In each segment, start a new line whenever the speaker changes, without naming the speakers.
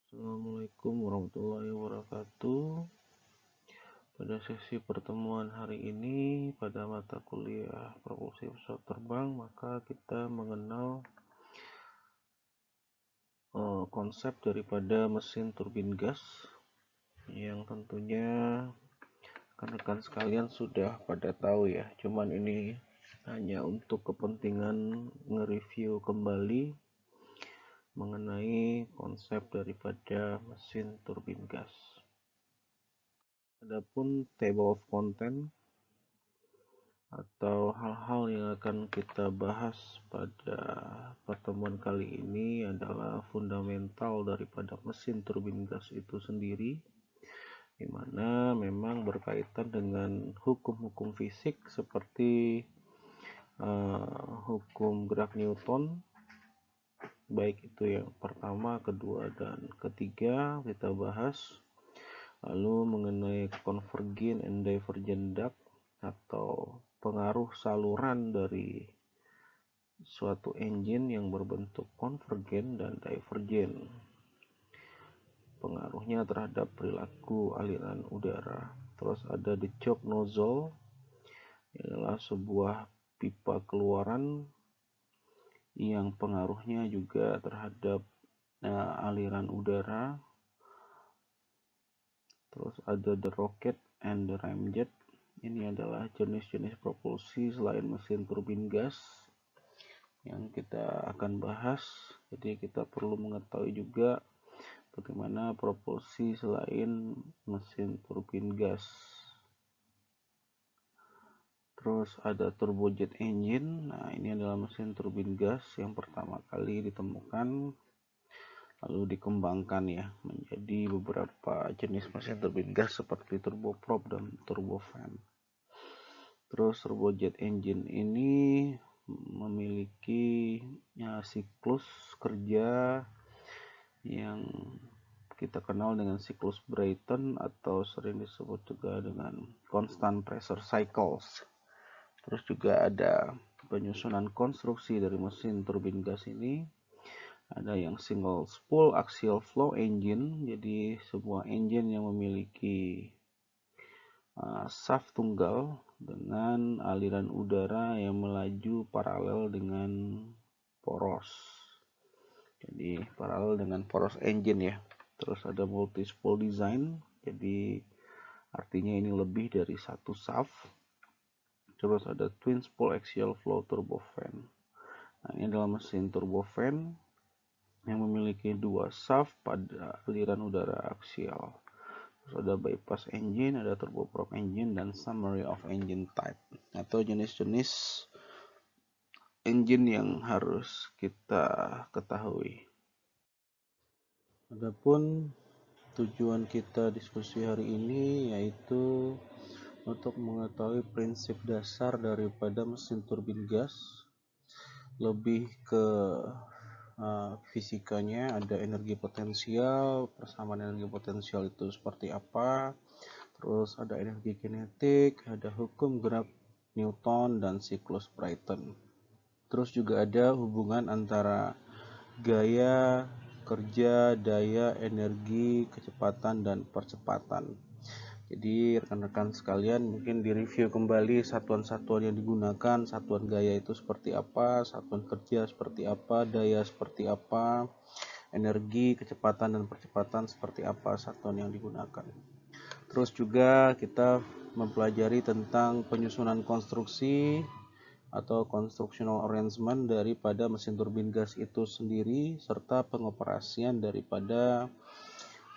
Assalamualaikum warahmatullahi wabarakatuh. Pada sesi pertemuan hari ini pada mata kuliah propulsi pesawat terbang, maka kita mengenal konsep daripada mesin turbin gas yang tentunya rekan-rekan sekalian sudah pada tahu ya. Cuman ini hanya untuk kepentingan nge-review kembali mengenai konsep daripada mesin turbin gas. Adapun table of content atau hal-hal yang akan kita bahas pada pertemuan kali ini adalah fundamental daripada mesin turbin gas itu sendiri, di mana memang berkaitan dengan hukum-hukum fisik seperti hukum gerak Newton, baik itu yang pertama, kedua, dan ketiga kita bahas. Lalu mengenai convergent and divergent duct atau pengaruh saluran dari suatu engine yang berbentuk konvergen dan divergen, pengaruhnya terhadap perilaku aliran udara. Terus ada the choke nozzle, adalah sebuah pipa keluaran yang pengaruhnya juga terhadap aliran udara. Terus ada the rocket and the ramjet. Ini adalah jenis-jenis propulsi selain mesin turbin gas yang kita akan bahas. Jadi kita perlu mengetahui juga bagaimana propulsi selain mesin turbin gas. Terus ada turbojet engine. Nah, ini adalah mesin turbin gas yang pertama kali ditemukan lalu dikembangkan ya menjadi beberapa jenis mesin turbin gas seperti turboprop dan turbofan. Terus turbojet engine ini memiliki siklus kerja yang kita kenal dengan siklus Brayton atau sering disebut juga dengan constant pressure cycles. Terus juga ada penyusunan konstruksi dari mesin turbin gas ini. Ada yang single spool axial flow engine, jadi sebuah engine yang memiliki shaft tunggal dengan aliran udara yang melaju paralel dengan poros. Jadi paralel dengan poros engine ya. Terus ada multi spool design, jadi artinya ini lebih dari satu shaft. Terus ada twin spool axial flow turbofan. Nah, ini adalah mesin turbofan yang memiliki dua shaft pada aliran udara aksial. Terus ada bypass engine, ada turboprop engine, dan summary of engine type atau jenis-jenis engine yang harus kita ketahui. Adapun tujuan kita diskusi hari ini yaitu untuk mengetahui prinsip dasar daripada mesin turbin gas, lebih ke fisikanya. Ada energi potensial, persamaan energi potensial itu seperti apa, terus ada energi kinetik, ada hukum gerak Newton dan siklus Brayton. Terus juga ada hubungan antara gaya, kerja, daya, energi, kecepatan, dan percepatan. Jadi rekan-rekan sekalian mungkin direview kembali satuan-satuan yang digunakan, satuan gaya itu seperti apa, satuan kerja seperti apa, daya seperti apa, energi, kecepatan, dan percepatan seperti apa satuan yang digunakan. Terus juga kita mempelajari tentang penyusunan konstruksi atau constructional arrangement daripada mesin turbin gas itu sendiri serta pengoperasian daripada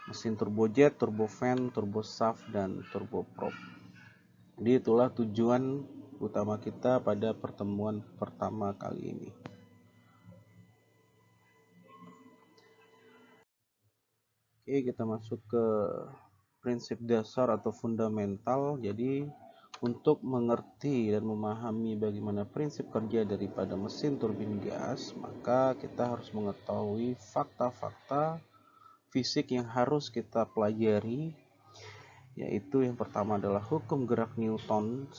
mesin turbojet, turbofan, turboshaft, dan turboprop. Jadi itulah tujuan utama kita pada pertemuan pertama kali ini. Oke, kita masuk ke prinsip dasar atau fundamental. Jadi untuk mengerti dan memahami bagaimana prinsip kerja daripada mesin turbin gas, maka kita harus mengetahui fakta-fakta fisik yang harus kita pelajari, yaitu yang pertama adalah hukum gerak Newton,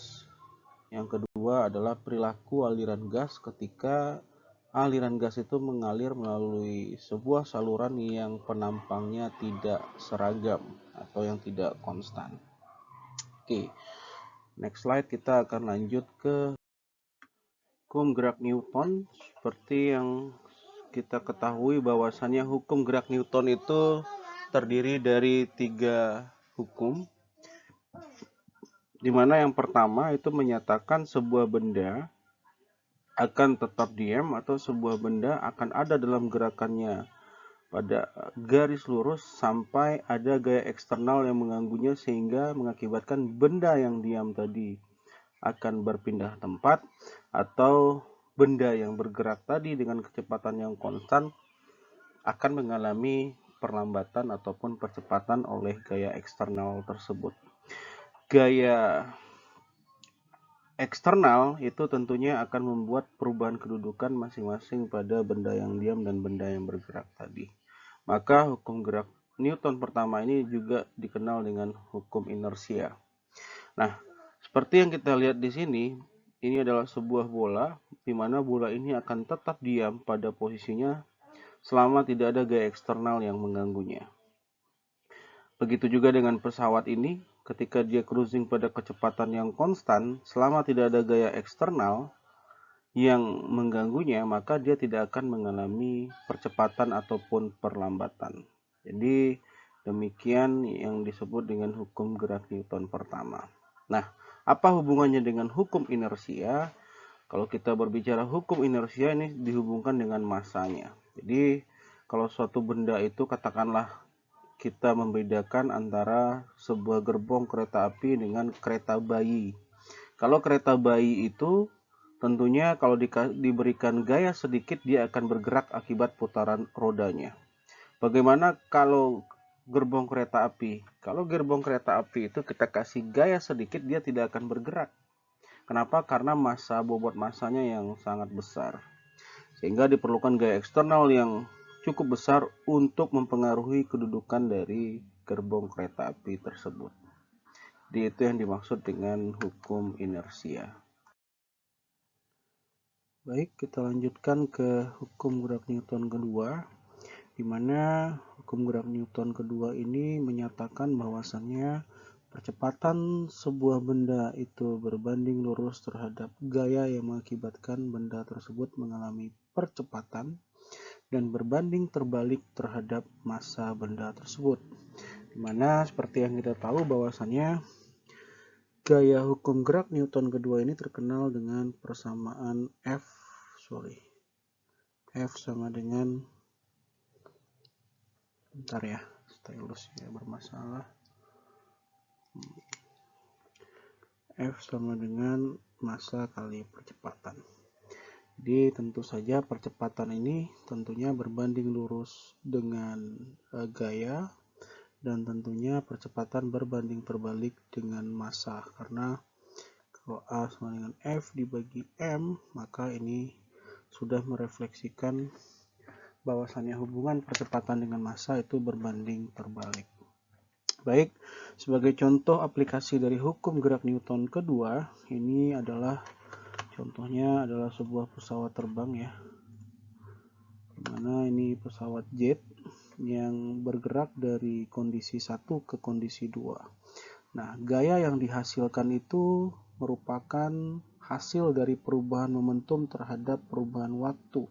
yang kedua adalah perilaku aliran gas ketika aliran gas itu mengalir melalui sebuah saluran yang penampangnya tidak seragam atau yang tidak konstan. Oke, next slide kita akan lanjut ke hukum gerak Newton. Seperti yang kita ketahui bahwasannya hukum gerak Newton itu terdiri dari 3 hukum, di mana yang pertama itu menyatakan sebuah benda akan tetap diam atau sebuah benda akan ada dalam gerakannya pada garis lurus sampai ada gaya eksternal yang mengganggunya sehingga mengakibatkan benda yang diam tadi akan berpindah tempat, atau benda yang bergerak tadi dengan kecepatan yang konstan akan mengalami perlambatan ataupun percepatan oleh gaya eksternal tersebut. Gaya eksternal itu tentunya akan membuat perubahan kedudukan masing-masing pada benda yang diam dan benda yang bergerak tadi. Maka hukum gerak Newton pertama ini juga dikenal dengan hukum inersia. Nah, seperti yang kita lihat di sini, ini adalah sebuah bola, di mana bola ini akan tetap diam pada posisinya selama tidak ada gaya eksternal yang mengganggunya. Begitu juga dengan pesawat ini, ketika dia cruising pada kecepatan yang konstan, selama tidak ada gaya eksternal yang mengganggunya, maka dia tidak akan mengalami percepatan ataupun perlambatan. Jadi, demikian yang disebut dengan hukum gerak Newton pertama. Nah, apa hubungannya dengan hukum inersia? Kalau kita berbicara hukum inersia ini dihubungkan dengan masanya. Jadi, kalau suatu benda itu katakanlah kita membedakan antara sebuah gerbong kereta api dengan kereta bayi. Kalau kereta bayi itu tentunya kalau diberikan gaya sedikit dia akan bergerak akibat putaran rodanya. Bagaimana kalau gerbong kereta api? Kalau gerbong kereta api itu kita kasih gaya sedikit dia tidak akan bergerak. Kenapa? Karena massa bobot massanya yang sangat besar. Sehingga diperlukan gaya eksternal yang cukup besar untuk mempengaruhi kedudukan dari gerbong kereta api tersebut. Jadi itu yang dimaksud dengan hukum inersia. Baik, kita lanjutkan ke hukum gerak Newton kedua, di mana hukum gerak Newton kedua ini menyatakan bahwasannya percepatan sebuah benda itu berbanding lurus terhadap gaya yang mengakibatkan benda tersebut mengalami percepatan dan berbanding terbalik terhadap massa benda tersebut. Dimana seperti yang kita tahu bahwasannya gaya hukum gerak Newton kedua ini terkenal dengan persamaan F sama dengan bentar ya, stylusnya bermasalah. F sama dengan massa kali percepatan. Jadi tentu saja percepatan ini tentunya berbanding lurus dengan gaya, dan tentunya percepatan berbanding terbalik dengan massa, karena kalau A sama dengan F dibagi M, maka ini sudah merefleksikan bahwasannya hubungan percepatan dengan massa itu berbanding terbalik. Baik, sebagai contoh aplikasi dari hukum gerak Newton kedua, ini adalah contohnya adalah sebuah pesawat terbang ya, dimana ini pesawat jet yang bergerak dari kondisi 1 ke kondisi 2. Nah, gaya yang dihasilkan itu merupakan hasil dari perubahan momentum terhadap perubahan waktu.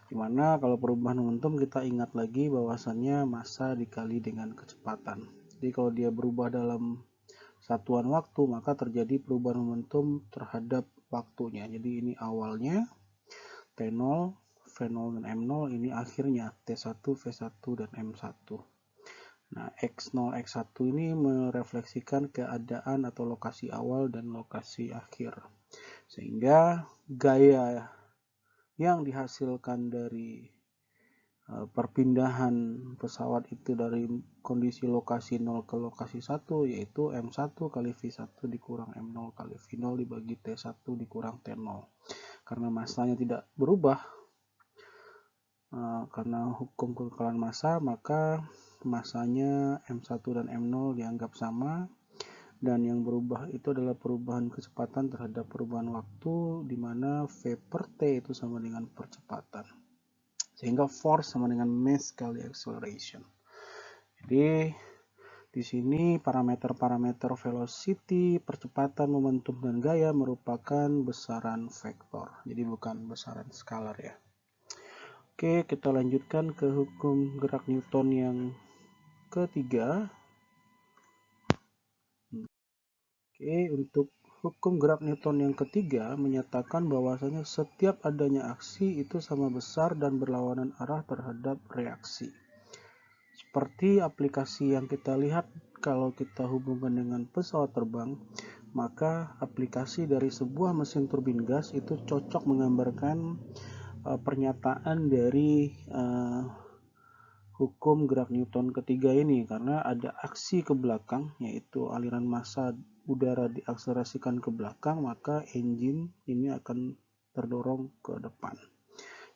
Dimana kalau perubahan momentum kita ingat lagi bahwasannya massa dikali dengan kecepatan. Jadi kalau dia berubah dalam satuan waktu, maka terjadi perubahan momentum terhadap waktunya. Jadi ini awalnya T0, V0 dan M0, ini akhirnya T1, V1 dan M1. Nah, X0, X1 ini merefleksikan keadaan atau lokasi awal dan lokasi akhir. Sehingga gaya yang dihasilkan dari perpindahan pesawat itu dari kondisi lokasi 0 ke lokasi 1 yaitu M1 kali V1 dikurang M0 kali V0 dibagi T1 dikurang T0. Karena massanya tidak berubah, karena hukum kekekalan massa, maka massanya M1 dan M0 dianggap sama, dan yang berubah itu adalah perubahan kecepatan terhadap perubahan waktu, di mana V per T itu sama dengan percepatan. Sehingga force sama dengan mass kali acceleration. Jadi di sini parameter-parameter velocity, percepatan, momentum, dan gaya merupakan besaran vektor. Jadi bukan besaran skalar ya. Oke, kita lanjutkan ke hukum gerak Newton yang ketiga. Oke, untuk hukum gerak Newton yang ketiga menyatakan bahwasanya setiap adanya aksi itu sama besar dan berlawanan arah terhadap reaksi. Seperti aplikasi yang kita lihat kalau kita hubungkan dengan pesawat terbang, maka aplikasi dari sebuah mesin turbin gas itu cocok menggambarkan pernyataan dari hukum gerak Newton ketiga ini, karena ada aksi ke belakang, yaitu aliran massa udara diakselerasikan ke belakang, maka engine ini akan terdorong ke depan.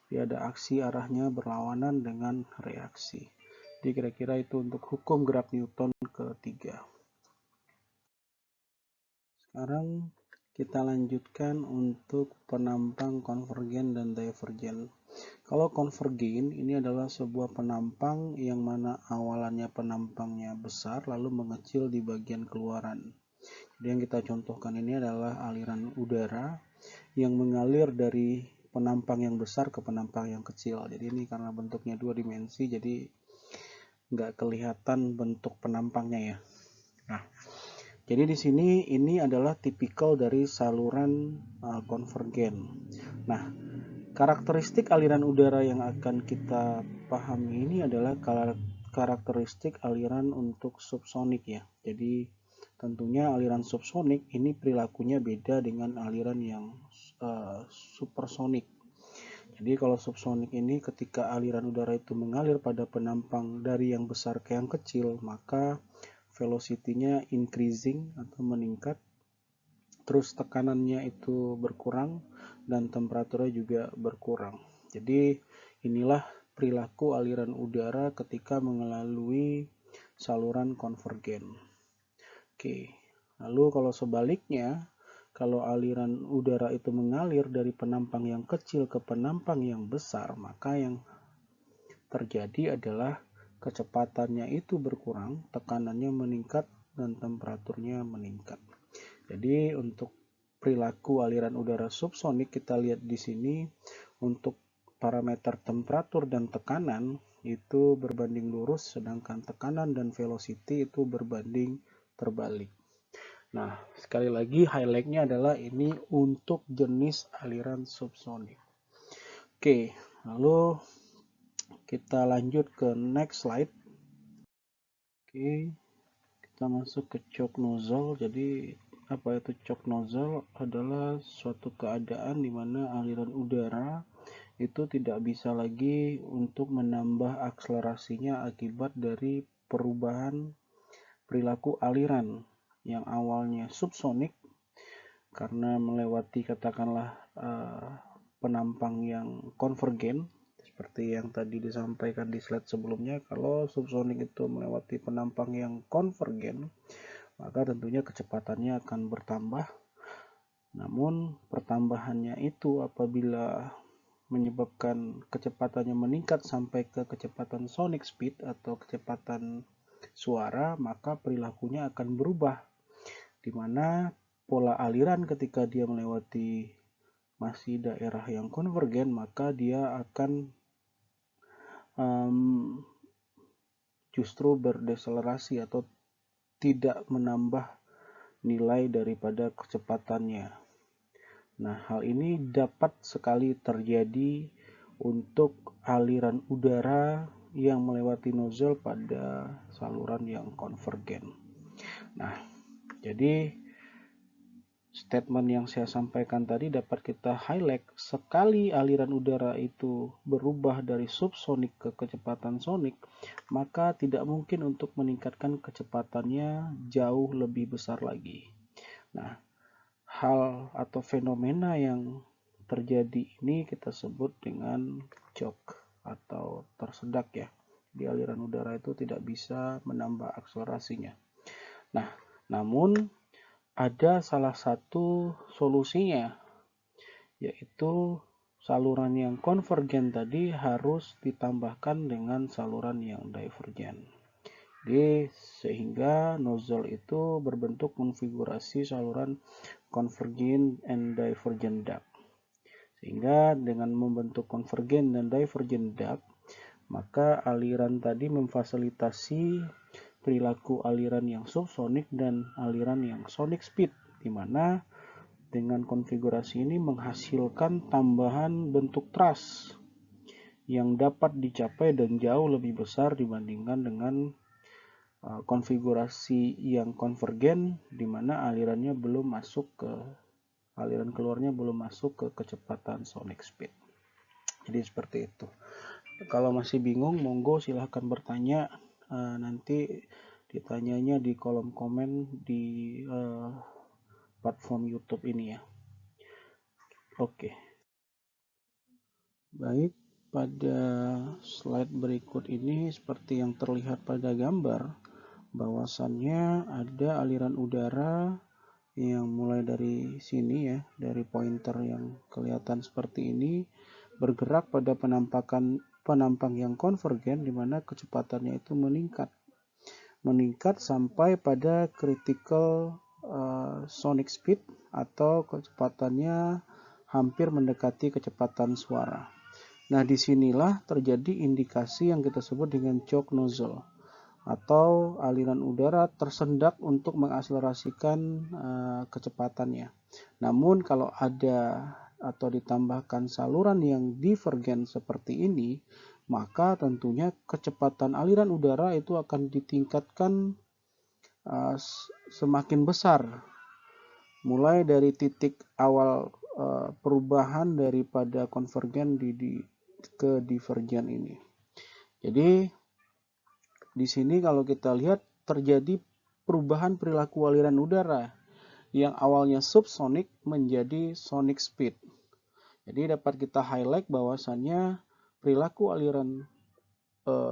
Jadi ada aksi arahnya berlawanan dengan reaksi. Jadi kira-kira itu untuk hukum gerak Newton ketiga. Sekarang kita lanjutkan untuk penampang konvergen dan divergen. Kalau konvergen ini adalah sebuah penampang yang mana awalannya penampangnya besar lalu mengecil di bagian keluaran. Jadi yang kita contohkan ini adalah aliran udara yang mengalir dari penampang yang besar ke penampang yang kecil. Jadi ini karena bentuknya dua dimensi, jadi nggak kelihatan bentuk penampangnya ya. Nah, jadi di sini ini adalah tipikal dari saluran konvergen. Nah, karakteristik aliran udara yang akan kita pahami ini adalah karakteristik aliran untuk subsonik ya. Jadi tentunya aliran subsonik ini perilakunya beda dengan aliran yang supersonik. Jadi kalau subsonik ini ketika aliran udara itu mengalir pada penampang dari yang besar ke yang kecil, maka velocity-nya increasing atau meningkat, terus tekanannya itu berkurang dan temperaturnya juga berkurang. Jadi inilah perilaku aliran udara ketika melalui saluran konvergen. Oke, lalu kalau sebaliknya, kalau aliran udara itu mengalir dari penampang yang kecil ke penampang yang besar, maka yang terjadi adalah kecepatannya itu berkurang, tekanannya meningkat, dan temperaturnya meningkat. Jadi untuk perilaku aliran udara subsonik kita lihat di sini, untuk parameter temperatur dan tekanan itu berbanding lurus, sedangkan tekanan dan velocity itu berbanding terbalik. Nah, sekali lagi highlight-nya adalah ini untuk jenis aliran subsonik. Oke, lalu kita lanjut ke next slide. Oke, kita masuk ke choke nozzle. Jadi apa itu choke nozzle? Adalah suatu keadaan di mana aliran udara itu tidak bisa lagi untuk menambah akselerasinya akibat dari perubahan perilaku aliran yang awalnya subsonik karena melewati katakanlah penampang yang konvergen seperti yang tadi disampaikan di slide sebelumnya. Kalau subsonik itu melewati penampang yang konvergen, maka tentunya kecepatannya akan bertambah. Namun pertambahannya itu apabila menyebabkan kecepatannya meningkat sampai ke kecepatan sonic speed atau kecepatan suara, maka perilakunya akan berubah, di mana pola aliran ketika dia melewati masih daerah yang konvergen, maka dia akan justru berdeselerasi atau tidak menambah nilai daripada kecepatannya. Nah, hal ini dapat sekali terjadi untuk aliran udara yang melewati nozzle pada saluran yang konvergen. Nah, jadi statement yang saya sampaikan tadi dapat kita highlight, sekali aliran udara itu berubah dari subsonik ke kecepatan sonik, maka tidak mungkin untuk meningkatkan kecepatannya jauh lebih besar lagi. Nah, hal atau fenomena yang terjadi ini kita sebut dengan choke atau tersedak ya. Di aliran udara itu tidak bisa menambah akselerasinya. Nah, Namun ada salah satu solusinya, yaitu saluran yang konvergen tadi harus ditambahkan dengan saluran yang divergen. Jadi sehingga nozzle itu berbentuk konfigurasi saluran convergent and divergent duct. Sehingga dengan membentuk convergent dan divergent duct, maka aliran tadi memfasilitasi perilaku aliran yang subsonik dan aliran yang sonic speed, di mana dengan konfigurasi ini menghasilkan tambahan bentuk truss yang dapat dicapai dan jauh lebih besar dibandingkan dengan konfigurasi yang konvergen, di mana aliran keluarnya belum masuk ke kecepatan sonic speed. Jadi seperti itu. Kalau masih bingung, monggo silahkan bertanya. Nanti ditanyanya di kolom komen di platform YouTube ini ya. Oke. Baik, pada slide berikut ini seperti yang terlihat pada gambar, bahwasannya ada aliran udara yang mulai dari sini ya, dari pointer yang kelihatan seperti ini, bergerak pada penampang yang konvergen, di mana kecepatannya itu meningkat sampai pada critical sonic speed, atau kecepatannya hampir mendekati kecepatan suara. Nah, disinilah terjadi indikasi yang kita sebut dengan choke nozzle, atau aliran udara tersendat untuk mengakselerasikan kecepatannya. Namun kalau ada atau ditambahkan saluran yang divergen seperti ini, maka tentunya kecepatan aliran udara itu akan ditingkatkan semakin besar, mulai dari titik awal perubahan daripada konvergen ke divergen ini. Jadi di sini kalau kita lihat terjadi perubahan perilaku aliran udara yang awalnya subsonik menjadi sonic speed. Jadi dapat kita highlight bahwasannya perilaku aliran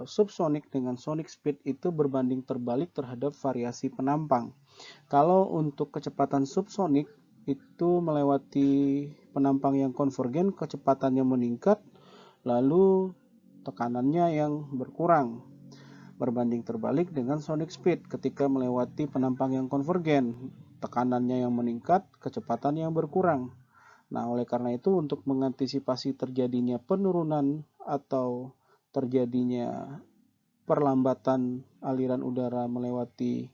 subsonik dengan sonic speed itu berbanding terbalik terhadap variasi penampang. Kalau untuk kecepatan subsonik itu melewati penampang yang konvergen, kecepatannya meningkat, lalu tekanannya yang berkurang. Berbanding terbalik dengan sonic speed, ketika melewati penampang yang konvergen, tekanannya yang meningkat, kecepatan yang berkurang. Nah, oleh karena itu untuk mengantisipasi terjadinya penurunan atau terjadinya perlambatan aliran udara melewati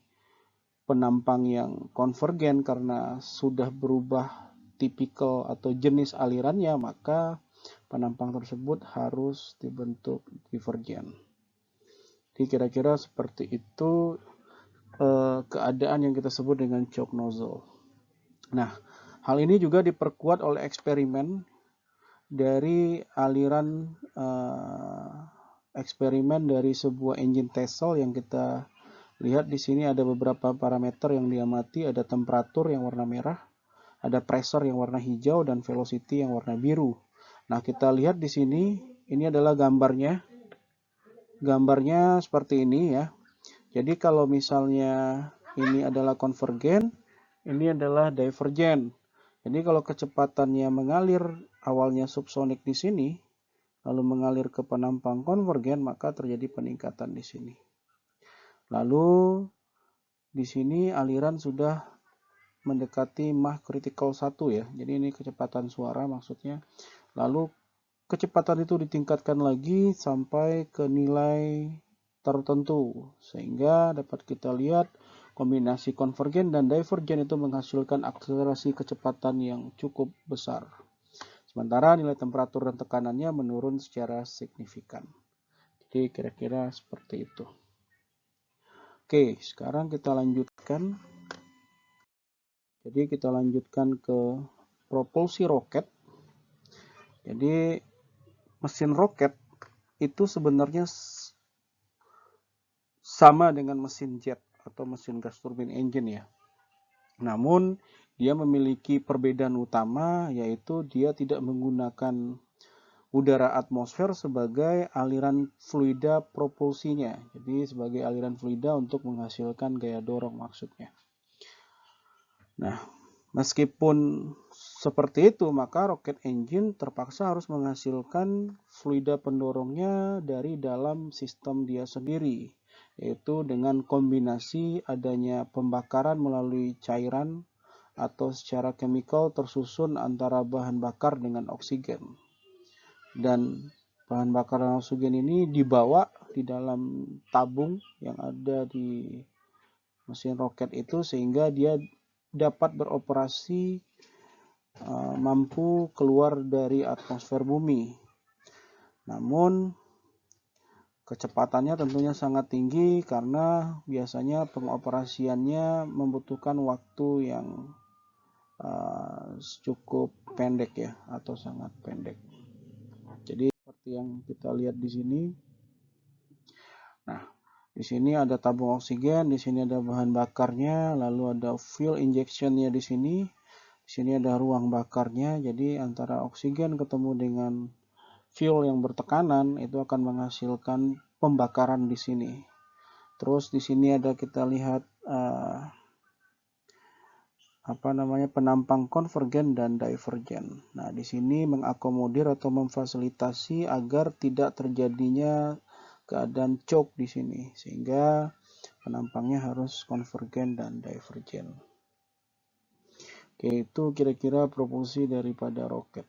penampang yang konvergen karena sudah berubah tipikal atau jenis alirannya, maka penampang tersebut harus dibentuk divergen. Jadi kira-kira seperti itu keadaan yang kita sebut dengan choke nozzle. Nah, hal ini juga diperkuat oleh eksperimen dari eksperimen dari sebuah engine test cell yang kita lihat di sini. Ada beberapa parameter yang diamati, ada temperatur yang warna merah, ada pressure yang warna hijau, dan velocity yang warna biru. Nah, kita lihat di sini, ini adalah gambarnya. Gambarnya seperti ini ya. Jadi kalau misalnya ini adalah konvergen, ini adalah divergen. Jadi kalau kecepatannya mengalir awalnya subsonik di sini, lalu mengalir ke penampang konvergen, maka terjadi peningkatan di sini. Lalu di sini aliran sudah mendekati Mach critical 1 ya. Jadi ini kecepatan suara maksudnya. Lalu kecepatan itu ditingkatkan lagi sampai ke nilai tertentu, sehingga dapat kita lihat kombinasi konvergen dan divergen itu menghasilkan akselerasi kecepatan yang cukup besar. Sementara nilai temperatur dan tekanannya menurun secara signifikan. Jadi kira-kira seperti itu. Oke, sekarang kita lanjutkan. Jadi kita lanjutkan ke propulsi roket. Jadi mesin roket itu sebenarnya sama dengan mesin jet atau mesin gas turbine engine ya. Namun dia memiliki perbedaan utama, yaitu dia tidak menggunakan udara atmosfer sebagai aliran fluida propulsinya. Jadi sebagai aliran fluida untuk menghasilkan gaya dorong maksudnya. Nah, meskipun seperti itu, maka rocket engine terpaksa harus menghasilkan fluida pendorongnya dari dalam sistem dia sendiri, yaitu dengan kombinasi adanya pembakaran melalui cairan atau secara chemical tersusun antara bahan bakar dengan oksigen. Dan bahan bakar dan oksigen ini dibawa di dalam tabung yang ada di mesin roket itu sehingga dia dapat beroperasi mampu keluar dari atmosfer bumi. Namun kecepatannya tentunya sangat tinggi karena biasanya pengoperasiannya membutuhkan waktu yang cukup pendek ya, atau sangat pendek. Jadi seperti yang kita lihat di sini. Nah, di sini ada tabung oksigen, di sini ada bahan bakarnya, lalu ada fuel injectionnya di sini. Di sini ada ruang bakarnya, jadi antara oksigen ketemu dengan fuel yang bertekanan itu akan menghasilkan pembakaran di sini. Terus di sini ada kita lihat penampang konvergen dan divergen. Nah, di sini mengakomodir atau memfasilitasi agar tidak terjadinya keadaan choke di sini, sehingga penampangnya harus konvergen dan divergen. Oke, itu kira-kira propulsi daripada roket.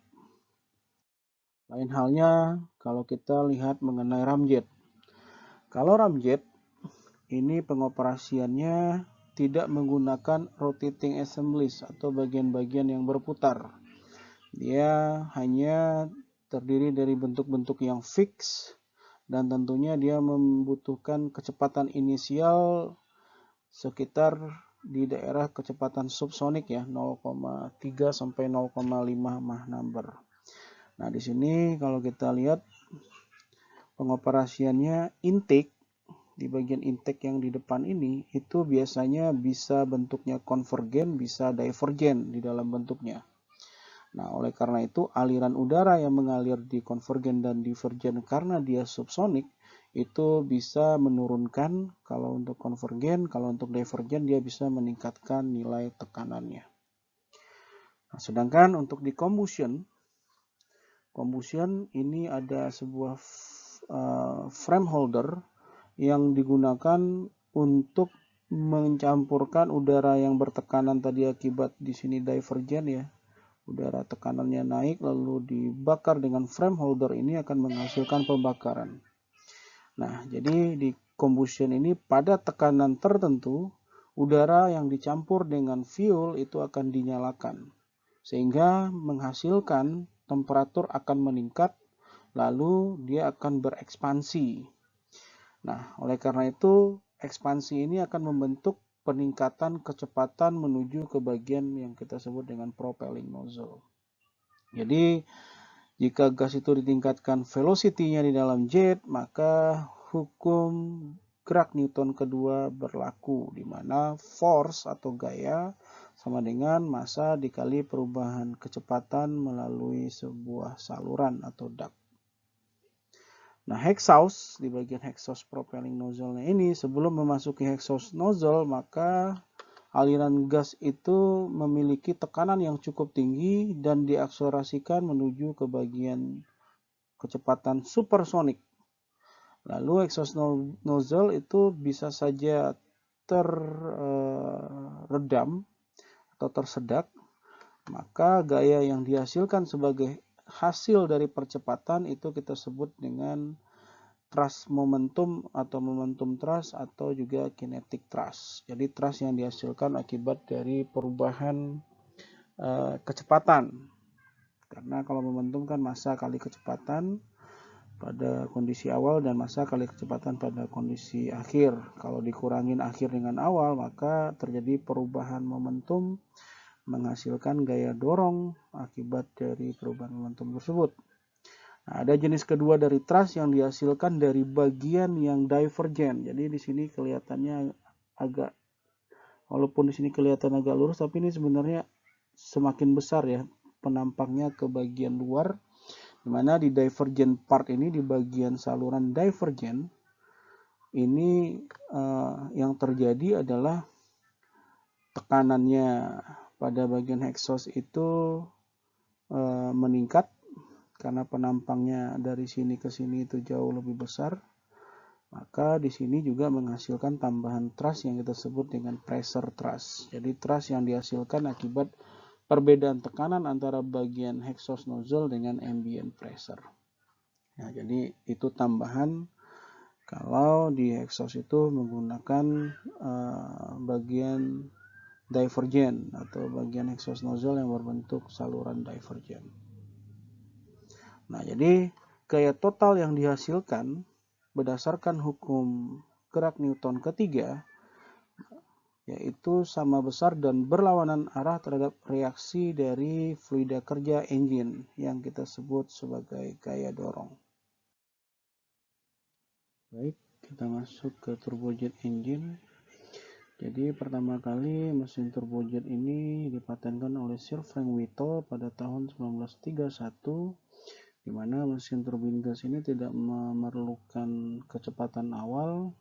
Lain halnya kalau kita lihat mengenai ramjet. Kalau ramjet ini pengoperasiannya tidak menggunakan rotating assemblies atau bagian-bagian yang berputar. Dia hanya terdiri dari bentuk-bentuk yang fix dan tentunya dia membutuhkan kecepatan inisial sekitar di daerah kecepatan subsonik ya, 0,3 sampai 0,5 Mach number. Nah, di sini kalau kita lihat pengoperasiannya intake, di bagian intake yang di depan ini itu biasanya bisa bentuknya konvergen, bisa divergen di dalam bentuknya. Nah, oleh karena itu aliran udara yang mengalir di konvergen dan divergen karena dia subsonik itu bisa menurunkan kalau untuk konvergen, kalau untuk divergen dia bisa meningkatkan nilai tekanannya. Nah, sedangkan untuk di combustion ini ada sebuah frame holder yang digunakan untuk mencampurkan udara yang bertekanan tadi akibat di sini divergen ya. Udara tekanannya naik lalu dibakar dengan frame holder ini akan menghasilkan pembakaran. Nah, jadi di combustion ini pada tekanan tertentu udara yang dicampur dengan fuel itu akan dinyalakan sehingga menghasilkan temperatur akan meningkat lalu dia akan berekspansi. Nah, oleh karena itu ekspansi ini akan membentuk peningkatan kecepatan menuju ke bagian yang kita sebut dengan propelling nozzle. Jadi jika gas itu ditingkatkan velocity-nya di dalam jet, maka hukum gerak Newton kedua berlaku, di mana force atau gaya sama dengan massa dikali perubahan kecepatan melalui sebuah saluran atau duct. Nah, exhaust, di bagian exhaust propelling nozzle ini, sebelum memasuki exhaust nozzle, maka aliran gas itu memiliki tekanan yang cukup tinggi dan diakselerasikan menuju ke bagian kecepatan supersonik. Lalu exhaust nozzle itu bisa saja terredam atau tersedak, maka gaya yang dihasilkan sebagai hasil dari percepatan itu kita sebut dengan thrust momentum atau momentum thrust atau juga kinetic thrust. Jadi thrust yang dihasilkan akibat dari perubahan kecepatan. Karena kalau momentum kan massa kali kecepatan pada kondisi awal dan massa kali kecepatan pada kondisi akhir. Kalau dikurangin akhir dengan awal, maka terjadi perubahan momentum menghasilkan gaya dorong akibat dari perubahan momentum tersebut. Nah, ada jenis kedua dari thrust yang dihasilkan dari bagian yang divergen. Jadi di sini kelihatannya agak, walaupun di sini kelihatan agak lurus, tapi ini sebenarnya semakin besar ya penampaknya ke bagian luar. Dimana di divergen part ini, di bagian saluran divergen ini yang terjadi adalah tekanannya pada bagian exhaust itu meningkat karena penampangnya dari sini ke sini itu jauh lebih besar, maka di sini juga menghasilkan tambahan thrust yang kita sebut dengan pressure thrust. Jadi thrust yang dihasilkan akibat perbedaan tekanan antara bagian exhaust nozzle dengan ambient pressure. Nah, jadi itu tambahan kalau di exhaust itu menggunakan bagian divergen atau bagian exhaust nozzle yang berbentuk saluran divergen. Nah, jadi gaya total yang dihasilkan berdasarkan hukum gerak Newton ketiga yaitu sama besar dan berlawanan arah terhadap reaksi dari fluida kerja engine yang kita sebut sebagai gaya dorong. Baik, kita masuk ke turbojet engine. Jadi pertama kali mesin turbojet ini dipatenkan oleh Sir Frank Whittle pada tahun 1931, di mana mesin turbin gas ini tidak memerlukan kecepatan awal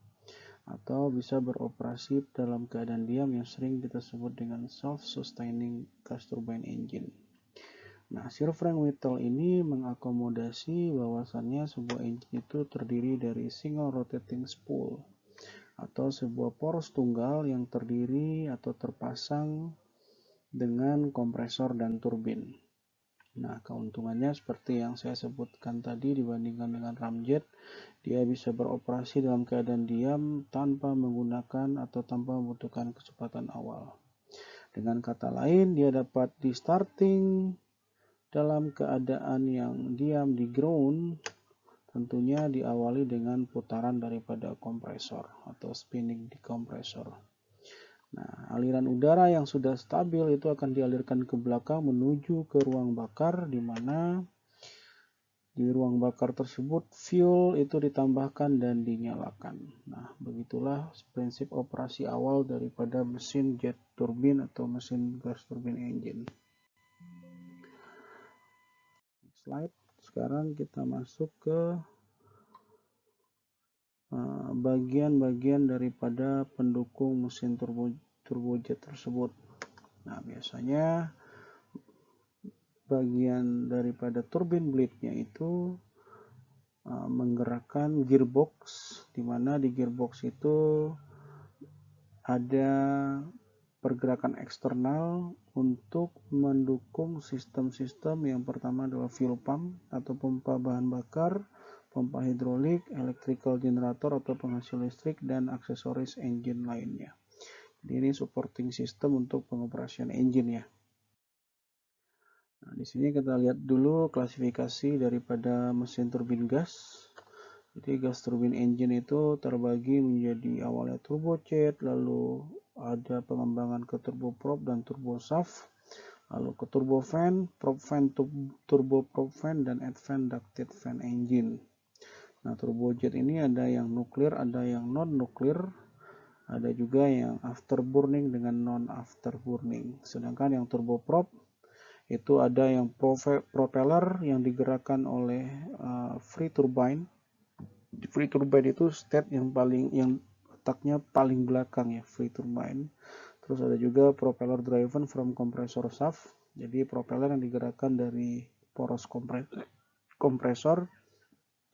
atau bisa beroperasi dalam keadaan diam yang sering kita sebut dengan self-sustaining gas turbine engine. Nah, Sir Frank Whittle ini mengakomodasi bahwasannya sebuah engine itu terdiri dari single rotating spool atau sebuah poros tunggal yang terdiri atau terpasang dengan kompresor dan turbin. Nah, keuntungannya seperti yang saya sebutkan tadi dibandingkan dengan ramjet, dia bisa beroperasi dalam keadaan diam tanpa menggunakan atau tanpa membutuhkan kecepatan awal. Dengan kata lain, dia dapat di starting dalam keadaan yang diam di ground, tentunya diawali dengan putaran daripada kompresor atau spinning di kompresor. Nah, aliran udara yang sudah stabil itu akan dialirkan ke belakang menuju ke ruang bakar, di mana di ruang bakar tersebut fuel itu ditambahkan dan dinyalakan. Nah, begitulah prinsip operasi awal daripada mesin jet turbin atau mesin gas turbin engine. Next slide. Sekarang kita masuk ke bagian-bagian daripada pendukung mesin turbojet tersebut. Nah, biasanya bagian daripada turbin blade-nya itu menggerakkan gearbox, di mana di gearbox itu ada pergerakan eksternal untuk mendukung sistem-sistem yang pertama adalah fuel pump atau pompa bahan bakar, pompa hidrolik, electrical generator atau penghasil listrik, dan aksesoris engine lainnya. Jadi ini supporting system untuk pengoperasian engine ya. Nah, di sini kita lihat dulu klasifikasi daripada mesin turbin gas. Jadi gas turbin engine itu terbagi menjadi awalnya turbojet, lalu ada pengembangan ke turboprop dan turboshaft, lalu ke turbofan, propfan, turboprofan, dan advan ducted fan engine. Nah, turbojet ini ada yang nuklir, ada yang non-nuklir, ada juga yang afterburning dengan non-afterburning. Sedangkan yang turboprop itu ada yang propeller yang digerakkan oleh free turbine. Free turbine itu state yang letaknya paling belakang ya, free turbine. Terus ada juga propeller driven from compressor shaft. Jadi propeller yang digerakkan dari poros kompresor.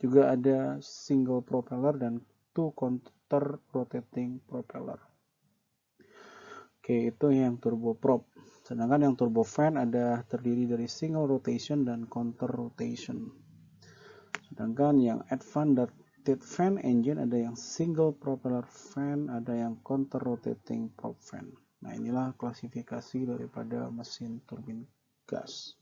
Juga ada single propeller dan two counter rotating propeller. Oke, itu yang turboprop. Sedangkan yang turbofan ada terdiri dari single rotation dan counter rotation. Sedangkan yang advan ducted fan engine ada yang single propeller fan, ada yang counter rotating prop fan. Nah, inilah klasifikasi daripada mesin turbin gas.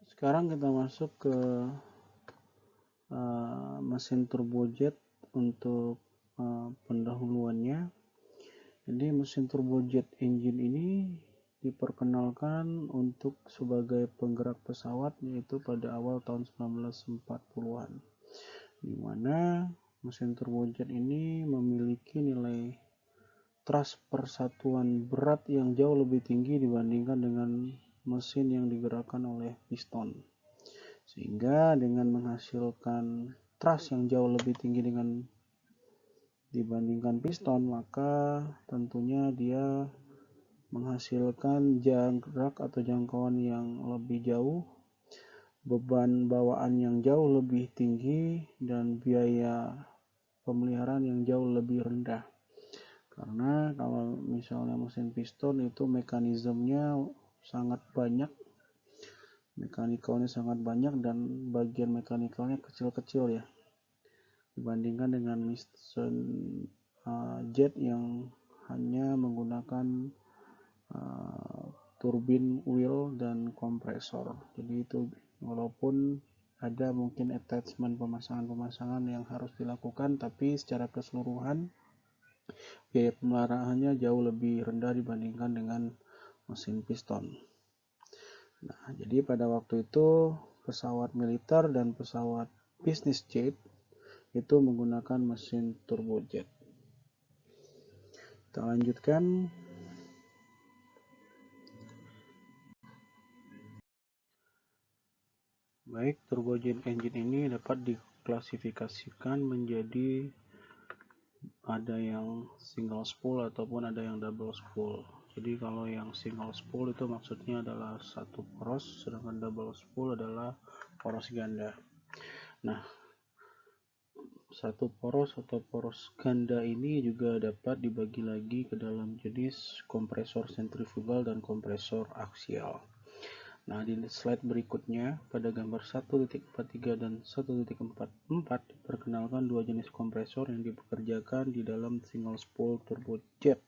Sekarang kita masuk ke mesin turbojet untuk pendahuluannya. Jadi mesin turbojet engine ini diperkenalkan untuk sebagai penggerak pesawat yaitu pada awal tahun 1940-an, di mana mesin turbojet ini memiliki nilai thrust persatuan berat yang jauh lebih tinggi dibandingkan dengan mesin yang digerakkan oleh piston, sehingga dengan menghasilkan thrust yang jauh lebih tinggi dengan dibandingkan piston, maka tentunya dia menghasilkan jarak atau jangkauan yang lebih jauh, beban bawaan yang jauh lebih tinggi, dan biaya pemeliharaan yang jauh lebih rendah. Karena kalau misalnya mesin piston itu mekanismenya sangat banyak, mekanikalnya sangat banyak, dan bagian mekanikalnya kecil-kecil ya, dibandingkan dengan mesin jet yang hanya menggunakan turbin wheel dan kompresor. Jadi itu walaupun ada mungkin attachment pemasangan yang harus dilakukan, tapi secara keseluruhan biaya pemeliharaannya jauh lebih rendah dibandingkan dengan mesin piston. Nah, jadi pada waktu itu pesawat militer dan pesawat business jet itu menggunakan mesin turbojet. Kita lanjutkan. Baik, turbojet engine ini dapat diklasifikasikan menjadi ada yang single spool ataupun ada yang double spool. Jadi kalau yang single spool itu maksudnya adalah satu poros, sedangkan double spool adalah poros ganda. Nah, satu poros atau poros ganda ini juga dapat dibagi lagi ke dalam jenis kompresor sentrifugal dan kompresor aksial. Nah, di slide berikutnya pada gambar 1.43 dan 1.44 diperkenalkan dua jenis kompresor yang dipekerjakan di dalam single spool turbojet.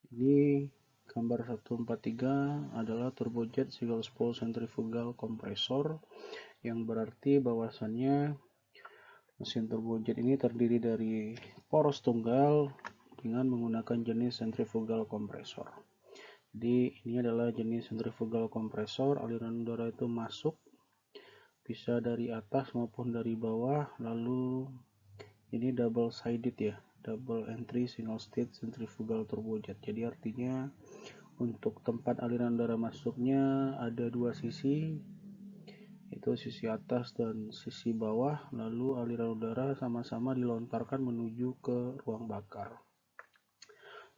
Ini gambar 143 adalah turbojet single spool centrifugal kompresor, yang berarti bahwasannya mesin turbojet ini terdiri dari poros tunggal dengan menggunakan jenis centrifugal kompresor. Jadi ini adalah jenis centrifugal kompresor, aliran udara itu masuk bisa dari atas maupun dari bawah, lalu ini double sided ya, double entry single stage centrifugal turbojet. Jadi artinya untuk tempat aliran udara masuknya ada dua sisi, itu sisi atas dan sisi bawah, lalu aliran udara sama-sama dilontarkan menuju ke ruang bakar.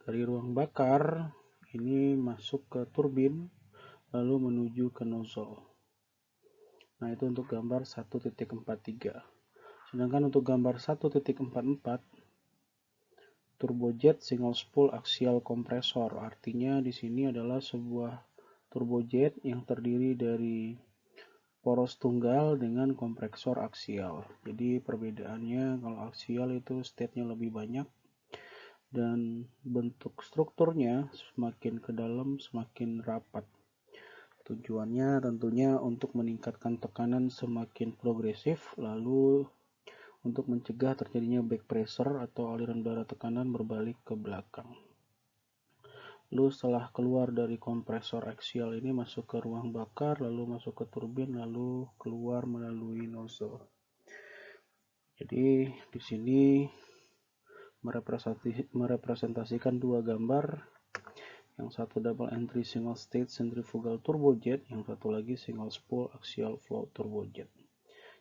Dari ruang bakar ini masuk ke turbin lalu menuju ke nozzle. Nah, itu untuk gambar 1.43. Sedangkan untuk gambar 1.44 turbojet single spool axial kompresor, artinya di sini adalah sebuah turbojet yang terdiri dari poros tunggal dengan kompresor aksial. Jadi perbedaannya kalau aksial itu state-nya lebih banyak dan bentuk strukturnya semakin ke dalam semakin rapat. Tujuannya tentunya untuk meningkatkan tekanan semakin progresif, lalu untuk mencegah terjadinya back pressure atau aliran udara tekanan berbalik ke belakang. Lalu setelah keluar dari kompresor aksial ini masuk ke ruang bakar, lalu masuk ke turbin, lalu keluar melalui nozzle. Jadi di sini merepresentasikan dua gambar, yang satu double entry single stage centrifugal turbojet, yang satu lagi single spool axial flow turbojet.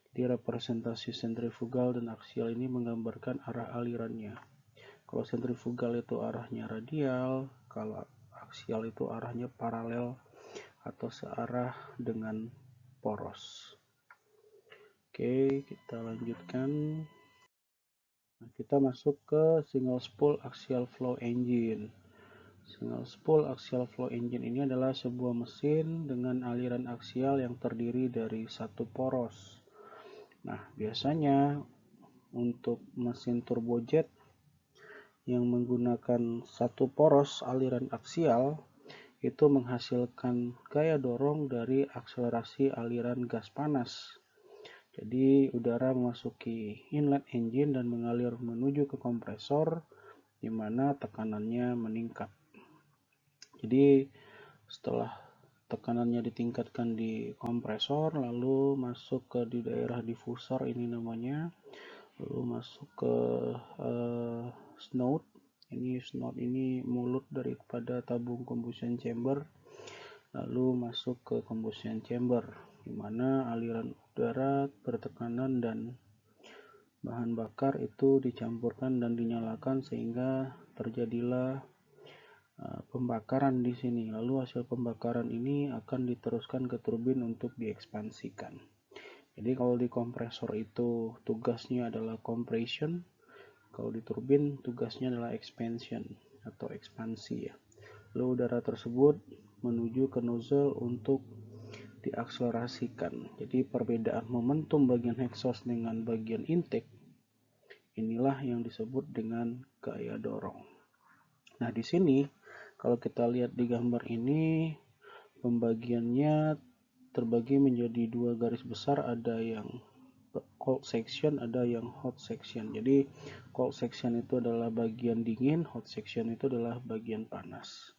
Jadi representasi sentrifugal dan aksial ini menggambarkan arah alirannya. Kalau sentrifugal itu arahnya radial, kalau aksial itu arahnya paralel atau searah dengan poros. Oke, kita lanjutkan. Nah, kita masuk ke single spool axial flow engine. Single spool axial flow engine ini adalah sebuah mesin dengan aliran aksial yang terdiri dari satu poros. Nah, biasanya untuk mesin turbojet yang menggunakan satu poros aliran aksial itu menghasilkan gaya dorong dari akselerasi aliran gas panas. Jadi udara memasuki inlet engine dan mengalir menuju ke kompresor, di mana tekanannya meningkat. Jadi setelah tekanannya ditingkatkan di kompresor, lalu masuk ke di daerah diffuser ini namanya, lalu masuk ke snout. Snout ini mulut daripada tabung combustion chamber, lalu masuk ke combustion chamber, di mana aliran udara bertekanan dan bahan bakar itu dicampurkan dan dinyalakan sehingga terjadilah pembakaran di sini. Lalu hasil pembakaran ini akan diteruskan ke turbin untuk diekspansikan. Jadi kalau di kompresor itu tugasnya adalah compression, kalau di turbin tugasnya adalah expansion atau ekspansi ya. Lalu udara tersebut menuju ke nozzle untuk diakselerasikan. Jadi perbedaan momentum bagian exhaust dengan bagian intake inilah yang disebut dengan gaya dorong. Nah, di sini kalau kita lihat di gambar ini pembagiannya terbagi menjadi dua garis besar, ada yang cold section, ada yang hot section. Jadi cold section itu adalah bagian dingin, hot section itu adalah bagian panas.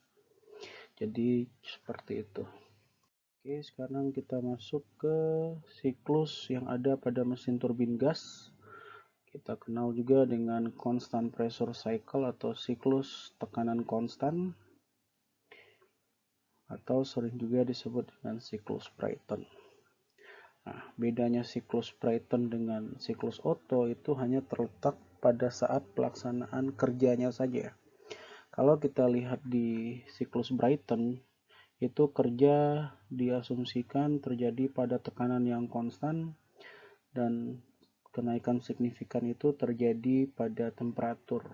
Jadi seperti itu. Oke, sekarang kita masuk ke siklus yang ada pada mesin turbin gas. Kita kenal juga dengan constant pressure cycle atau siklus tekanan konstan, atau sering juga disebut dengan siklus Brayton. Nah, bedanya siklus Brayton dengan siklus Otto itu hanya terletak pada saat pelaksanaan kerjanya saja. Kalau kita lihat di siklus Brayton, itu kerja diasumsikan terjadi pada tekanan yang konstan dan kenaikan signifikan itu terjadi pada temperatur.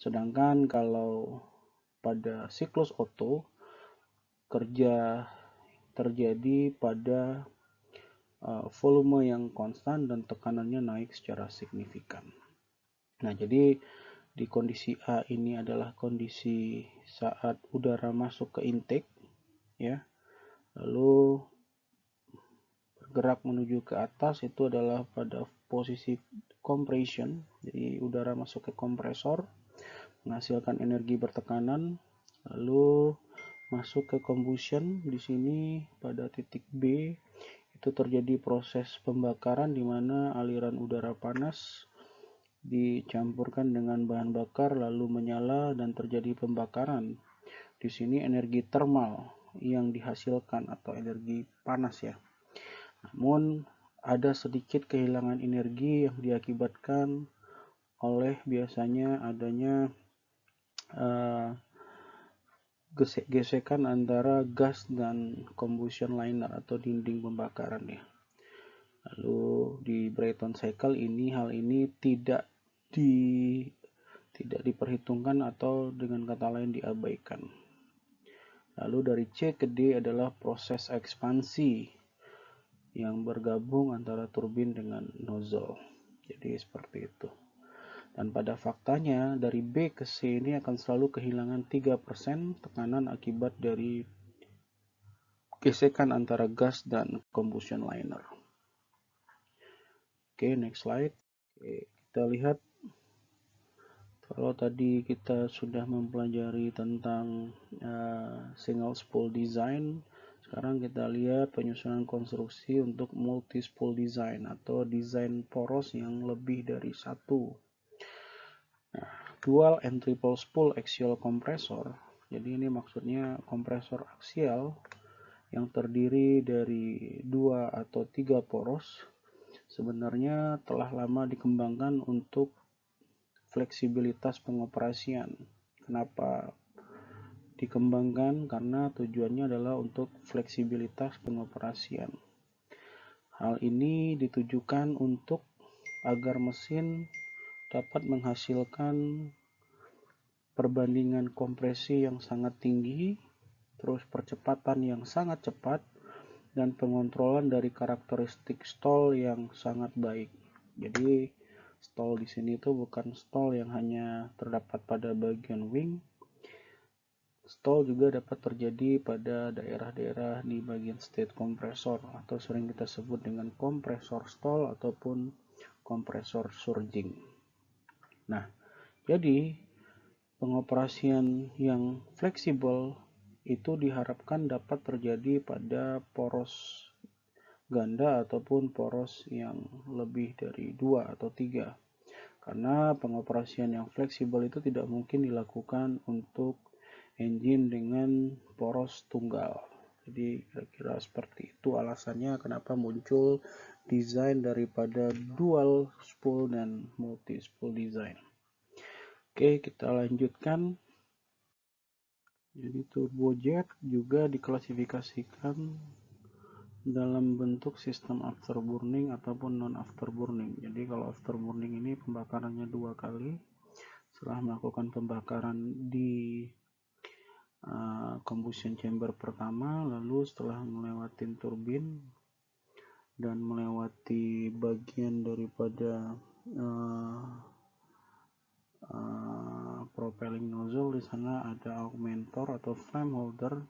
Sedangkan kalau pada siklus Otto, kerja terjadi pada volume yang konstan dan tekanannya naik secara signifikan. Nah, jadi di kondisi A ini adalah kondisi saat udara masuk ke intake ya. Lalu bergerak menuju ke atas itu adalah pada posisi compression. Jadi udara masuk ke kompresor menghasilkan energi bertekanan, lalu masuk ke combustion. Di sini pada titik B itu terjadi proses pembakaran di mana aliran udara panas dicampurkan dengan bahan bakar lalu menyala dan terjadi pembakaran. Di sini energi termal yang dihasilkan atau energi panas ya. Namun ada sedikit kehilangan energi yang diakibatkan oleh biasanya adanya gesekan antara gas dan combustion liner atau dinding pembakaran ya. Lalu di Brayton cycle ini hal ini tidak diperhitungkan atau dengan kata lain diabaikan. Lalu dari C ke D adalah proses ekspansi yang bergabung antara turbin dengan nozzle. Jadi seperti itu. Dan pada faktanya dari B ke C ini akan selalu kehilangan 3% tekanan akibat dari gesekan antara gas dan combustion liner. Oke, next slide. Oke, kita lihat kalau tadi kita sudah mempelajari tentang single spool design, sekarang kita lihat penyusunan konstruksi untuk multi spool design atau desain poros yang lebih dari satu. Nah, dual and triple spool axial compressor. Jadi ini maksudnya kompresor aksial yang terdiri dari 2 atau 3 poros. Sebenarnya telah lama dikembangkan untuk fleksibilitas pengoperasian. Kenapa dikembangkan? Karena tujuannya adalah untuk fleksibilitas pengoperasian. Hal ini ditujukan untuk agar mesin dapat menghasilkan perbandingan kompresi yang sangat tinggi, terus percepatan yang sangat cepat, dan pengontrolan dari karakteristik stall yang sangat baik. Jadi stall di sini itu bukan stall yang hanya terdapat pada bagian wing. Stall juga dapat terjadi pada daerah-daerah di bagian state kompresor atau sering kita sebut dengan kompresor stall ataupun kompresor surging. Nah, jadi pengoperasian yang fleksibel itu diharapkan dapat terjadi pada poros ganda ataupun poros yang lebih dari 2 atau 3. Karena pengoperasian yang fleksibel itu tidak mungkin dilakukan untuk engine dengan poros tunggal. Jadi kira-kira seperti itu alasannya kenapa muncul desain daripada dual spool dan multi spool design. Oke, kita lanjutkan. Jadi turbojet juga diklasifikasikan dalam bentuk sistem afterburning ataupun non afterburning. Jadi kalau afterburning ini pembakarannya 2 kali setelah melakukan pembakaran di combustion chamber pertama, lalu setelah melewati turbin dan melewati bagian daripada propelling nozzle, di sana ada augmentor atau flame holder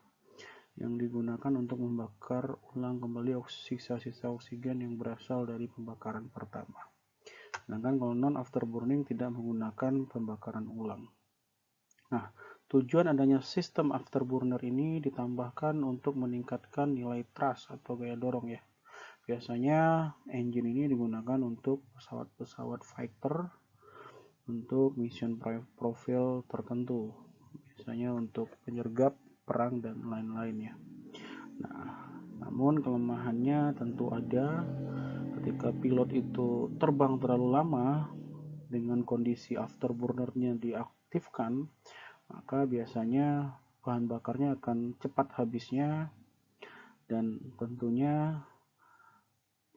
yang digunakan untuk membakar ulang kembali sisa-sisa oksigen yang berasal dari pembakaran pertama. Sedangkan kalau non afterburning tidak menggunakan pembakaran ulang. Nah, tujuan adanya sistem afterburner ini ditambahkan untuk meningkatkan nilai thrust atau gaya dorong ya. Biasanya engine ini digunakan untuk pesawat-pesawat fighter untuk mission profil tertentu, biasanya untuk penyergap perang dan lain-lainnya. Nah, namun kelemahannya tentu ada ketika pilot itu terbang terlalu lama dengan kondisi afterburnernya diaktifkan, maka biasanya bahan bakarnya akan cepat habisnya, dan tentunya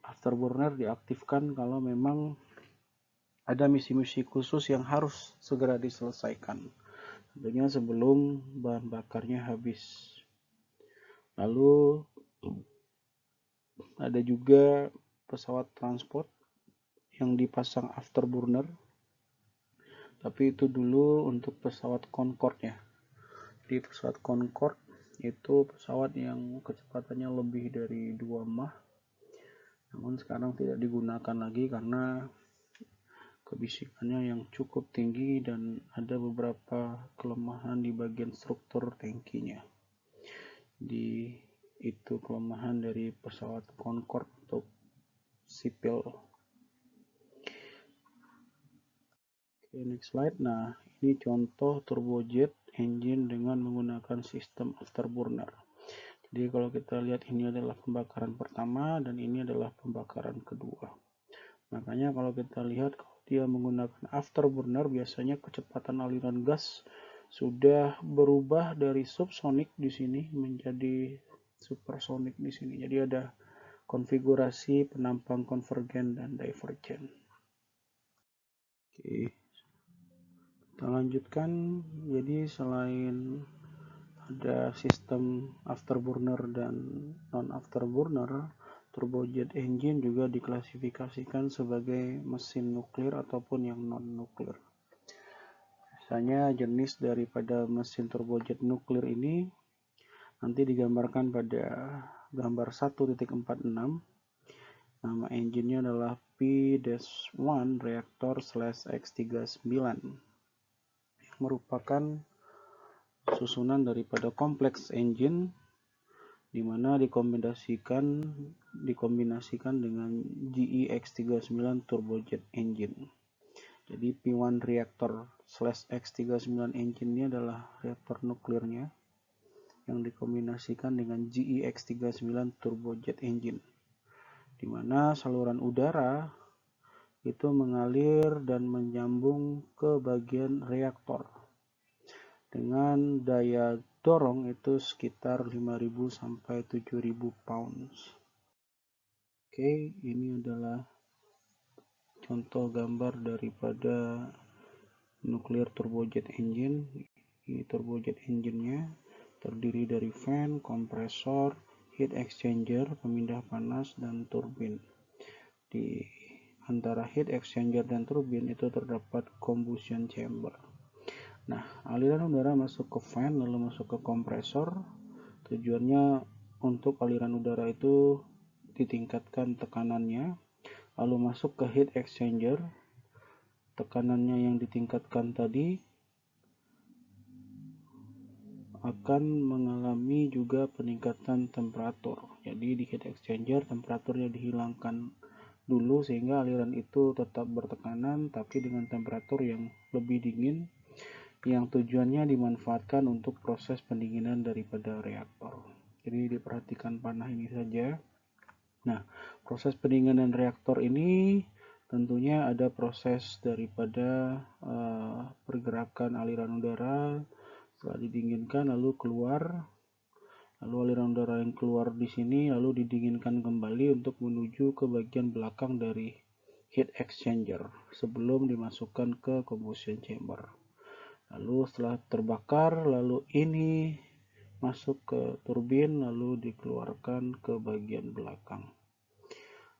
afterburner diaktifkan kalau memang ada misi-misi khusus yang harus segera diselesaikan, tentunya sebelum bahan bakarnya habis. Lalu ada juga pesawat transport yang dipasang afterburner, tapi itu dulu untuk pesawat Concorde ya. Di pesawat Concorde itu pesawat yang kecepatannya lebih dari 2 Mach, namun sekarang tidak digunakan lagi karena kebisikannya yang cukup tinggi dan ada beberapa kelemahan di bagian struktur tangkinya. Itu kelemahan dari pesawat Concorde untuk sipil. Oke, next slide. Nah, ini contoh turbojet engine dengan menggunakan sistem afterburner. Jadi kalau kita lihat, ini adalah pembakaran pertama dan ini adalah pembakaran kedua. Makanya kalau kita lihat, kalau dia menggunakan afterburner, biasanya kecepatan aliran gas sudah berubah dari subsonic di sini menjadi supersonic di sini. Jadi ada konfigurasi penampang konvergen dan divergen. Oke, kita lanjutkan. Jadi selain ada sistem afterburner dan non afterburner, turbojet engine juga diklasifikasikan sebagai mesin nuklir ataupun yang non-nuklir. Biasanya jenis daripada mesin turbojet nuklir ini nanti digambarkan pada gambar 1.46. Nama engine-nya adalah P-1 reaktor/X39 yang merupakan susunan daripada kompleks engine di mana dikombinasikan dengan GE-X39 turbojet engine. Jadi P1 reaktor/X39 engine ini adalah reaktor nuklirnya yang dikombinasikan dengan GE-X39 turbojet engine, di mana saluran udara itu mengalir dan menyambung ke bagian reaktor dengan daya dorong itu sekitar 5.000 sampai 7.000 pounds. Oke, ini adalah contoh gambar daripada nuklir turbojet engine. Ini turbojet engine-nya terdiri dari fan, kompresor, heat exchanger, pemindah panas, dan turbin. Di antara heat exchanger dan turbin itu terdapat combustion chamber. Nah, aliran udara masuk ke fan lalu masuk ke kompresor. Tujuannya untuk aliran udara itu ditingkatkan tekanannya, lalu masuk ke heat exchanger. Tekanannya yang ditingkatkan tadi akan mengalami juga peningkatan temperatur. Jadi di heat exchanger temperaturnya dihilangkan dulu sehingga aliran itu tetap bertekanan tapi dengan temperatur yang lebih dingin, yang tujuannya dimanfaatkan untuk proses pendinginan daripada reaktor. Jadi diperhatikan panah ini saja. Nah, proses pendinginan reaktor ini tentunya ada proses daripada pergerakan aliran udara. Setelah didinginkan lalu keluar, lalu aliran udara yang keluar di sini lalu didinginkan kembali untuk menuju ke bagian belakang dari heat exchanger sebelum dimasukkan ke combustion chamber. Lalu setelah terbakar, lalu ini masuk ke turbin lalu dikeluarkan ke bagian belakang.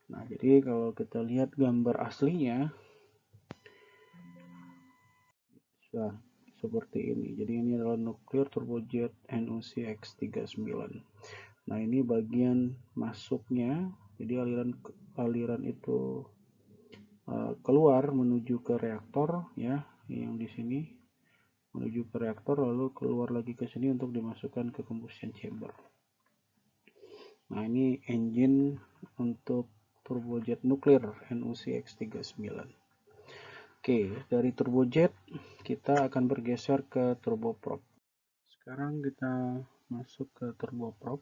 Nah, jadi kalau kita lihat gambar aslinya, nah, seperti ini. Jadi ini adalah nuclear turbojet NOx-39. Nah, ini bagian masuknya. Jadi aliran itu keluar menuju ke reaktor, ya, yang di sini menuju ke reaktor lalu keluar lagi ke sini untuk dimasukkan ke combustion chamber. Nah, ini engine untuk turbojet nuklir NOx-39. Oke, dari turbojet kita akan bergeser ke turboprop. Sekarang kita masuk ke turboprop.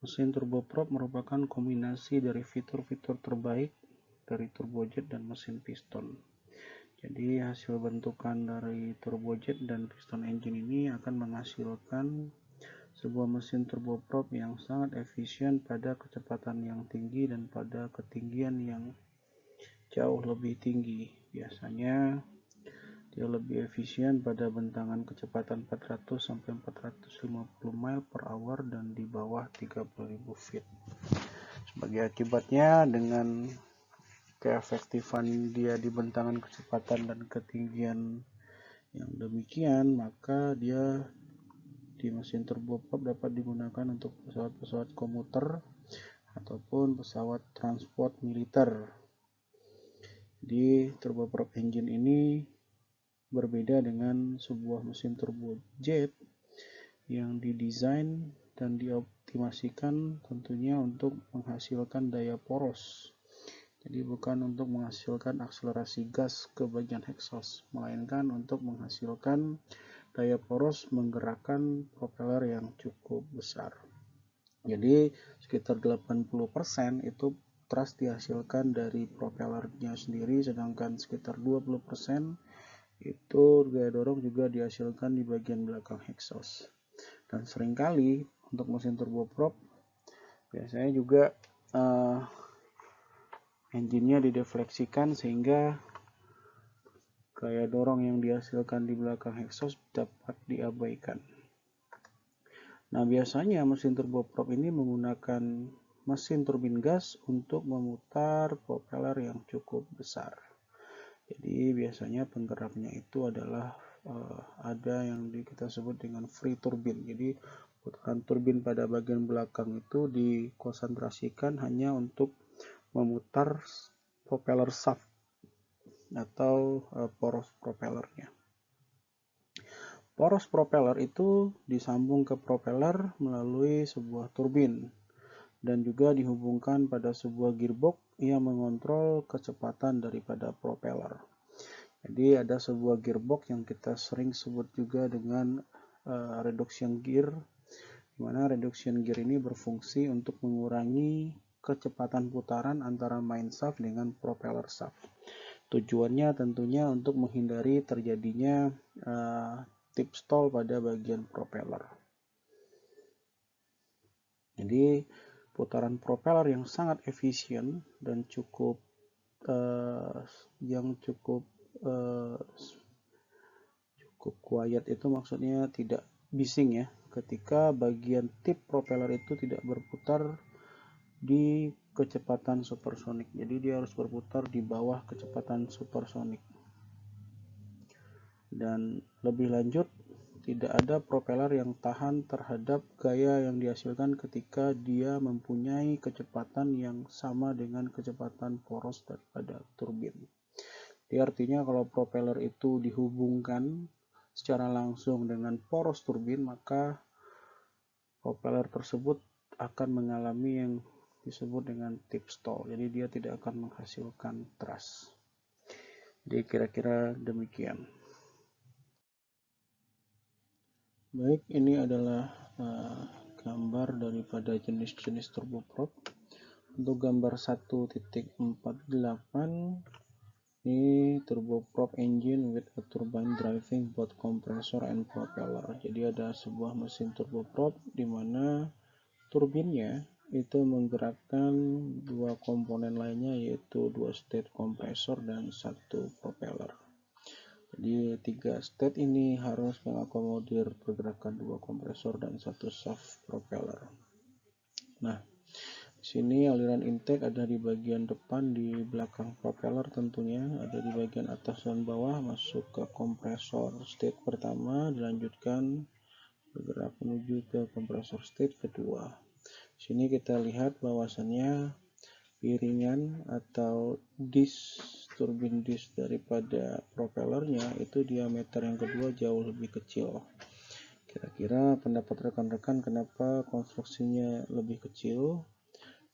Mesin turboprop merupakan kombinasi dari fitur-fitur terbaik dari turbojet dan mesin piston. Jadi hasil bentukan dari turbojet dan piston engine ini akan menghasilkan sebuah mesin turboprop yang sangat efisien pada kecepatan yang tinggi dan pada ketinggian yang jauh lebih tinggi. Biasanya dia lebih efisien pada bentangan kecepatan 400 sampai 450 mile per hour dan di bawah 30.000 feet. Sebagai akibatnya, dengan keefektifan dia di bentangan kecepatan dan ketinggian yang demikian, maka dia di mesin turboprop dapat digunakan untuk pesawat-pesawat komuter ataupun pesawat transport militer. Di turboprop engine ini berbeda dengan sebuah mesin turbojet yang didesain dan dioptimasikan tentunya untuk menghasilkan daya poros. Jadi bukan untuk menghasilkan akselerasi gas ke bagian exhaust, melainkan untuk menghasilkan daya poros menggerakkan propeller yang cukup besar. Jadi sekitar 80% itu thrust dihasilkan dari propellernya sendiri, sedangkan sekitar 20% itu gaya dorong juga dihasilkan di bagian belakang exhaust. Dan seringkali untuk mesin turboprop biasanya juga engine-nya didefleksikan sehingga gaya dorong yang dihasilkan di belakang exhaust dapat diabaikan. Nah, biasanya mesin turboprop ini menggunakan mesin turbin gas untuk memutar propeller yang cukup besar. Jadi biasanya penggeraknya itu adalah ada yang kita sebut dengan free turbin. Jadi putaran turbin pada bagian belakang itu dikonsentrasikan hanya untuk memutar propeller shaft atau poros propellernya. Poros propeller itu disambung ke propeller melalui sebuah turbin dan juga dihubungkan pada sebuah gearbox yang mengontrol kecepatan daripada propeller. Jadi ada sebuah gearbox yang kita sering sebut juga dengan reduction gear, di mana reduction gear ini berfungsi untuk mengurangi kecepatan putaran antara main shaft dengan propeller shaft. Tujuannya tentunya untuk menghindari terjadinya tip stall pada bagian propeller. Jadi putaran propeller yang sangat efisien dan cukup quiet itu maksudnya tidak bising ya, ketika bagian tip propeller itu tidak berputar di kecepatan supersonik. Jadi dia harus berputar di bawah kecepatan supersonik. Dan lebih lanjut, tidak ada propeller yang tahan terhadap gaya yang dihasilkan ketika dia mempunyai kecepatan yang sama dengan kecepatan poros daripada turbin. Jadi artinya kalau propeller itu dihubungkan secara langsung dengan poros turbin, maka propeller tersebut akan mengalami yang disebut dengan tip stall. Jadi dia tidak akan menghasilkan thrust. Jadi kira-kira demikian. Baik, ini adalah gambar daripada jenis-jenis turboprop. Untuk gambar 1.48 ini turboprop engine with a turbine driving both compressor and propeller. Jadi ada sebuah mesin turboprop di mana turbinnya itu menggerakkan dua komponen lainnya, yaitu dua state kompresor dan satu propeller. Jadi 3 state ini harus mengakomodir pergerakan dua kompresor dan satu shaft propeller. Nah, di sini aliran intake ada di bagian depan, di belakang propeller tentunya, ada di bagian atas dan bawah, masuk ke kompresor state pertama, dilanjutkan bergerak menuju ke kompresor state kedua. Di sini kita lihat bahwasannya piringan atau turbin disk daripada propellernya itu diameter yang kedua jauh lebih kecil. Kira-kira pendapat rekan-rekan kenapa konstruksinya lebih kecil?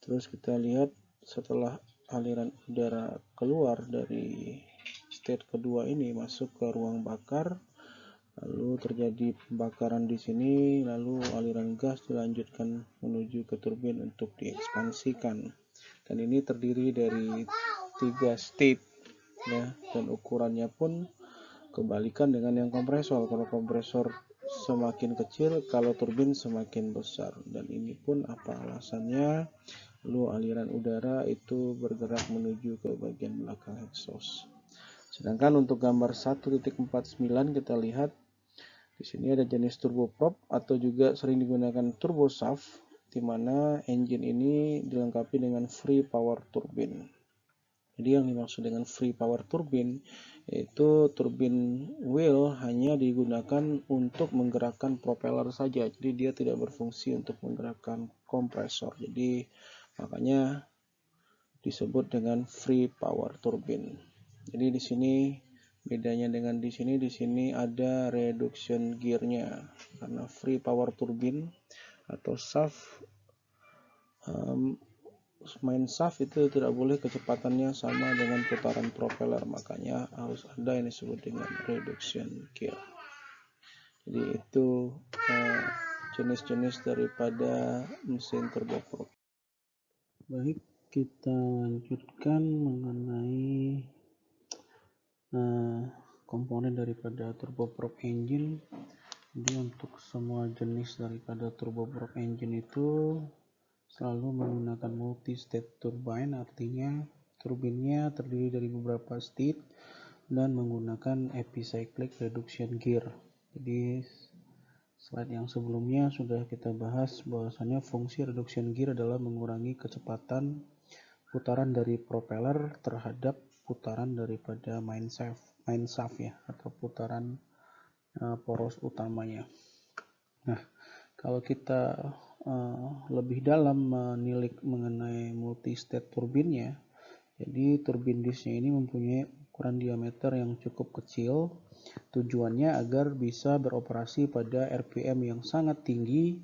Terus kita lihat setelah aliran udara keluar dari state kedua ini masuk ke ruang bakar, lalu terjadi pembakaran di sini, lalu aliran gas dilanjutkan menuju ke turbin untuk diekspansikan. Dan ini terdiri dari 3 state ya, dan ukurannya pun kebalikan dengan yang kompresor. Kalau kompresor semakin kecil, kalau turbin semakin besar. Dan ini pun apa alasannya? Lalu aliran udara itu bergerak menuju ke bagian belakang exhaust. Sedangkan untuk gambar 1.49 kita lihat di sini ada jenis turboprop atau juga sering digunakan turbo shaft, di mana engine ini dilengkapi dengan free power turbine. Jadi yang dimaksud dengan free power turbine yaitu turbin wheel hanya digunakan untuk menggerakkan propeller saja. Jadi dia tidak berfungsi untuk menggerakkan kompresor. Jadi makanya disebut dengan free power turbine. Jadi di sini bedanya dengan di sini ada reduction gearnya, karena free power turbine atau shaft, main shaft itu tidak boleh kecepatannya sama dengan putaran propeller, makanya harus ada yang disebut dengan reduction gear. Jadi itu jenis-jenis daripada mesin turboprop. Baik, kita lanjutkan mengenai komponen daripada turboprop engine. Jadi untuk semua jenis daripada turboprop engine itu selalu menggunakan multi-state turbine, artinya turbinnya terdiri dari beberapa state dan menggunakan epicyclic reduction gear. Jadi slide yang sebelumnya sudah kita bahas bahwasannya fungsi reduction gear adalah mengurangi kecepatan putaran dari propeller terhadap putaran daripada main shaft ya, atau putaran poros utamanya. Nah, kalau kita lebih dalam menilik mengenai multi-state turbinnya, jadi turbin disknya ini mempunyai ukuran diameter yang cukup kecil. Tujuannya agar bisa beroperasi pada RPM yang sangat tinggi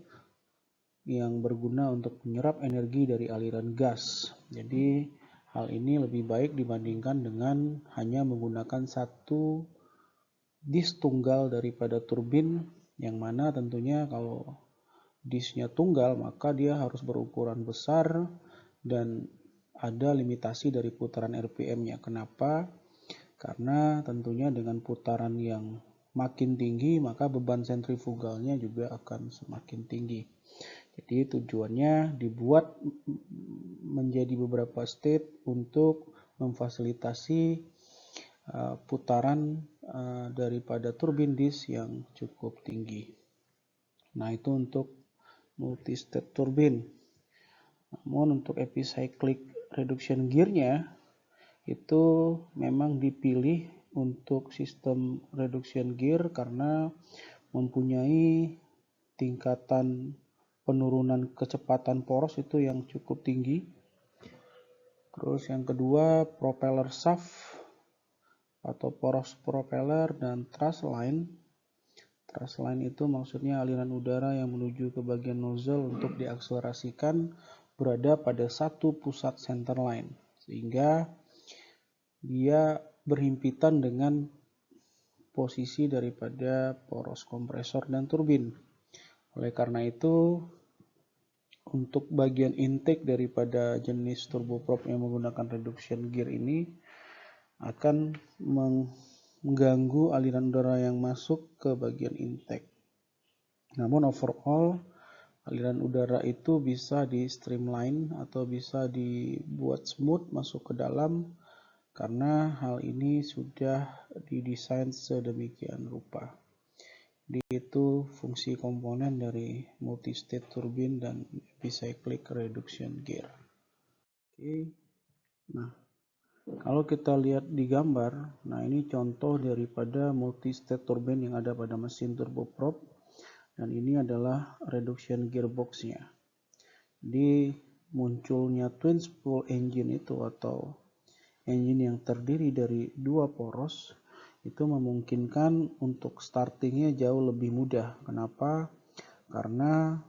yang berguna untuk menyerap energi dari aliran gas. Jadi hal ini lebih baik dibandingkan dengan hanya menggunakan satu disk tunggal daripada turbin, yang mana tentunya kalau disknya tunggal maka dia harus berukuran besar dan ada limitasi dari putaran RPM-nya. Kenapa? Karena tentunya dengan putaran yang makin tinggi maka beban sentrifugalnya juga akan semakin tinggi. Jadi tujuannya dibuat menjadi beberapa state untuk memfasilitasi putaran daripada turbin disk yang cukup tinggi. Nah, itu untuk multi-state turbine. Namun untuk epicyclic reduction gearnya itu memang dipilih untuk sistem reduction gear karena mempunyai tingkatan penurunan kecepatan poros itu yang cukup tinggi. Terus yang kedua, propeller shaft atau poros propeller dan thrust line. Thrust line itu maksudnya aliran udara yang menuju ke bagian nozzle untuk diakselerasikan berada pada satu pusat center line, sehingga dia berhimpitan dengan posisi daripada poros kompresor dan turbin. Oleh karena itu untuk bagian intake daripada jenis turboprop yang menggunakan reduction gear ini akan mengganggu aliran udara yang masuk ke bagian intake. Namun overall aliran udara itu bisa di streamline atau bisa dibuat smooth masuk ke dalam karena hal ini sudah didesain sedemikian rupa. Itu fungsi komponen dari multi-state turbine dan epicyclic reduction gear. Oke. Nah, kalau kita lihat di gambar, nah ini contoh daripada multi-state turbine yang ada pada mesin turboprop dan ini adalah reduction gearbox-nya. Jadi munculnya twin spool engine itu atau engine yang terdiri dari dua poros itu memungkinkan untuk startingnya jauh lebih mudah. Kenapa? Karena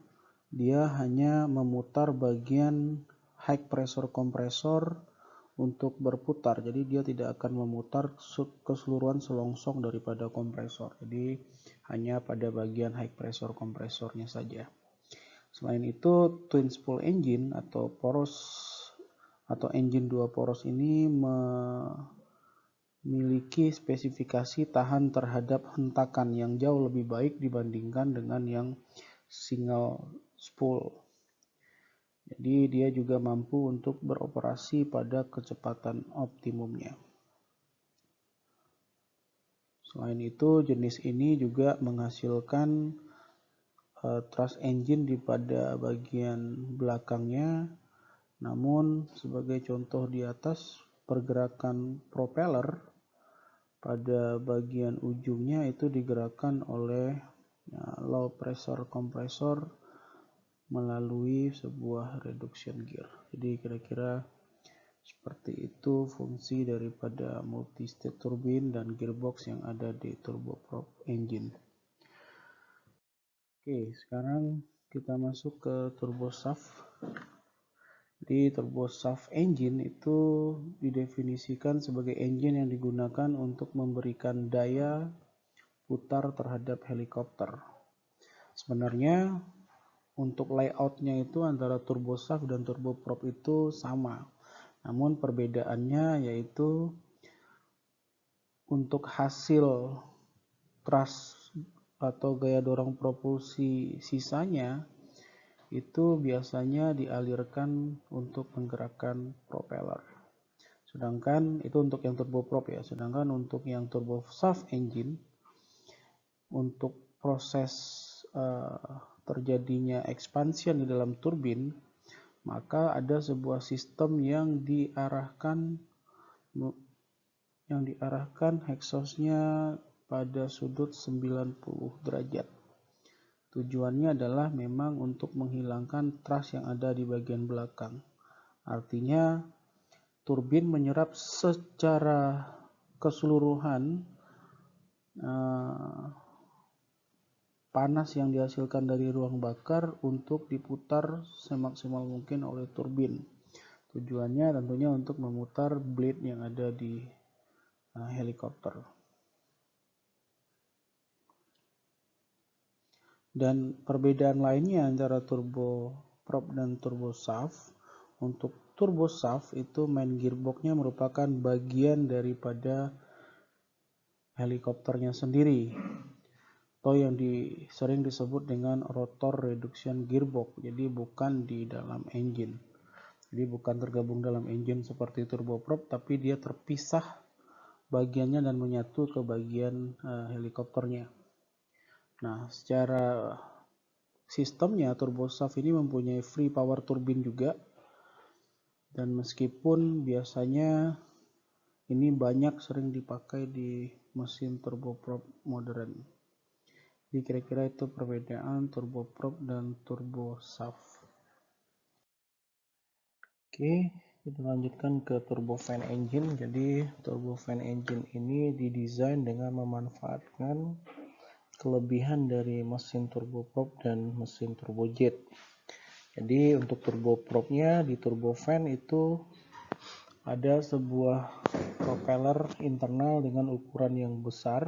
dia hanya memutar bagian high pressure kompresor untuk berputar. Jadi dia tidak akan memutar keseluruhan selongsong daripada kompresor. Jadi hanya pada bagian high pressure kompresornya saja. Selain itu, twin spool engine atau engine dua poros ini memiliki spesifikasi tahan terhadap hentakan yang jauh lebih baik dibandingkan dengan yang single spool. Jadi dia juga mampu untuk beroperasi pada kecepatan optimumnya. Selain itu, jenis ini juga menghasilkan thrust engine di pada bagian belakangnya. Namun sebagai contoh di atas, pergerakan propeller pada bagian ujungnya itu digerakkan oleh low pressure kompresor melalui sebuah reduction gear. Jadi kira-kira seperti itu fungsi daripada multi-state turbine dan gearbox yang ada di turboprop engine. Oke, sekarang kita masuk ke turboshaft. Di turboshaft engine itu didefinisikan sebagai engine yang digunakan untuk memberikan daya putar terhadap helikopter. Sebenarnya untuk layoutnya itu antara turboshaft dan turboprop itu sama. Namun perbedaannya yaitu untuk hasil thrust atau gaya dorong propulsi sisanya itu biasanya dialirkan untuk menggerakkan propeller. Sedangkan itu untuk yang turboprop ya. Sedangkan untuk yang turboshaft engine untuk proses terjadinya expansion di dalam turbin, maka ada sebuah sistem yang diarahkan exhaust-nya pada sudut 90 derajat. Tujuannya adalah memang untuk menghilangkan thrust yang ada di bagian belakang. Artinya turbin menyerap secara keseluruhan panas yang dihasilkan dari ruang bakar untuk diputar semaksimal mungkin oleh turbin. Tujuannya tentunya untuk memutar blade yang ada di helikopter. Dan perbedaan lainnya antara turboprop dan turboshaft, untuk turboshaft itu main gearbox-nya merupakan bagian daripada helikopternya sendiri, atau yang sering disebut dengan rotor reduction gearbox. Jadi bukan di dalam engine. Jadi bukan tergabung dalam engine seperti turboprop, tapi dia terpisah bagiannya dan menyatu ke bagian helikopternya. Nah, secara sistemnya turboshaft ini mempunyai free power turbine juga, dan meskipun biasanya ini banyak sering dipakai di mesin turboprop modern. Jadi kira-kira itu perbedaan turboprop dan turboshaft. Oke, kita lanjutkan ke turbofan engine. Jadi turbofan engine ini didesain dengan memanfaatkan kelebihan dari mesin turboprop dan mesin turbojet. Jadi untuk turbopropnya di turbofan itu ada sebuah propeller internal dengan ukuran yang besar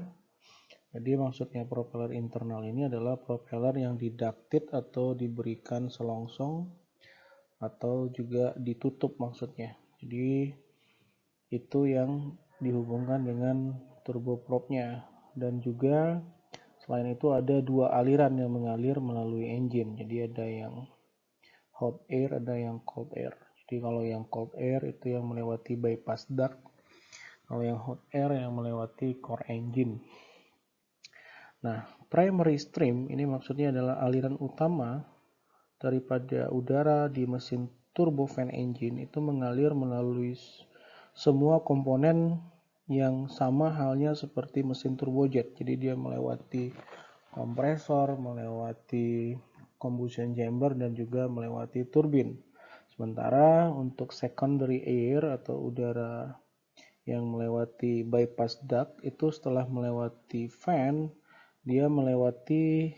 Jadi maksudnya propeller internal ini adalah propeller yang diducted atau diberikan selongsong atau juga ditutup maksudnya. Jadi itu yang dihubungkan dengan turboprop-nya, dan juga selain itu ada dua aliran yang mengalir melalui engine. Jadi ada yang hot air, ada yang cold air. Jadi kalau yang cold air itu yang melewati bypass duct, kalau yang hot air yang melewati core engine. Nah, primary stream ini maksudnya adalah aliran utama daripada udara di mesin turbofan engine itu mengalir melalui semua komponen yang sama halnya seperti mesin turbojet. Jadi dia melewati kompresor, melewati combustion chamber, dan juga melewati turbin. Sementara untuk secondary air atau udara yang melewati bypass duct itu setelah melewati fan, dia melewati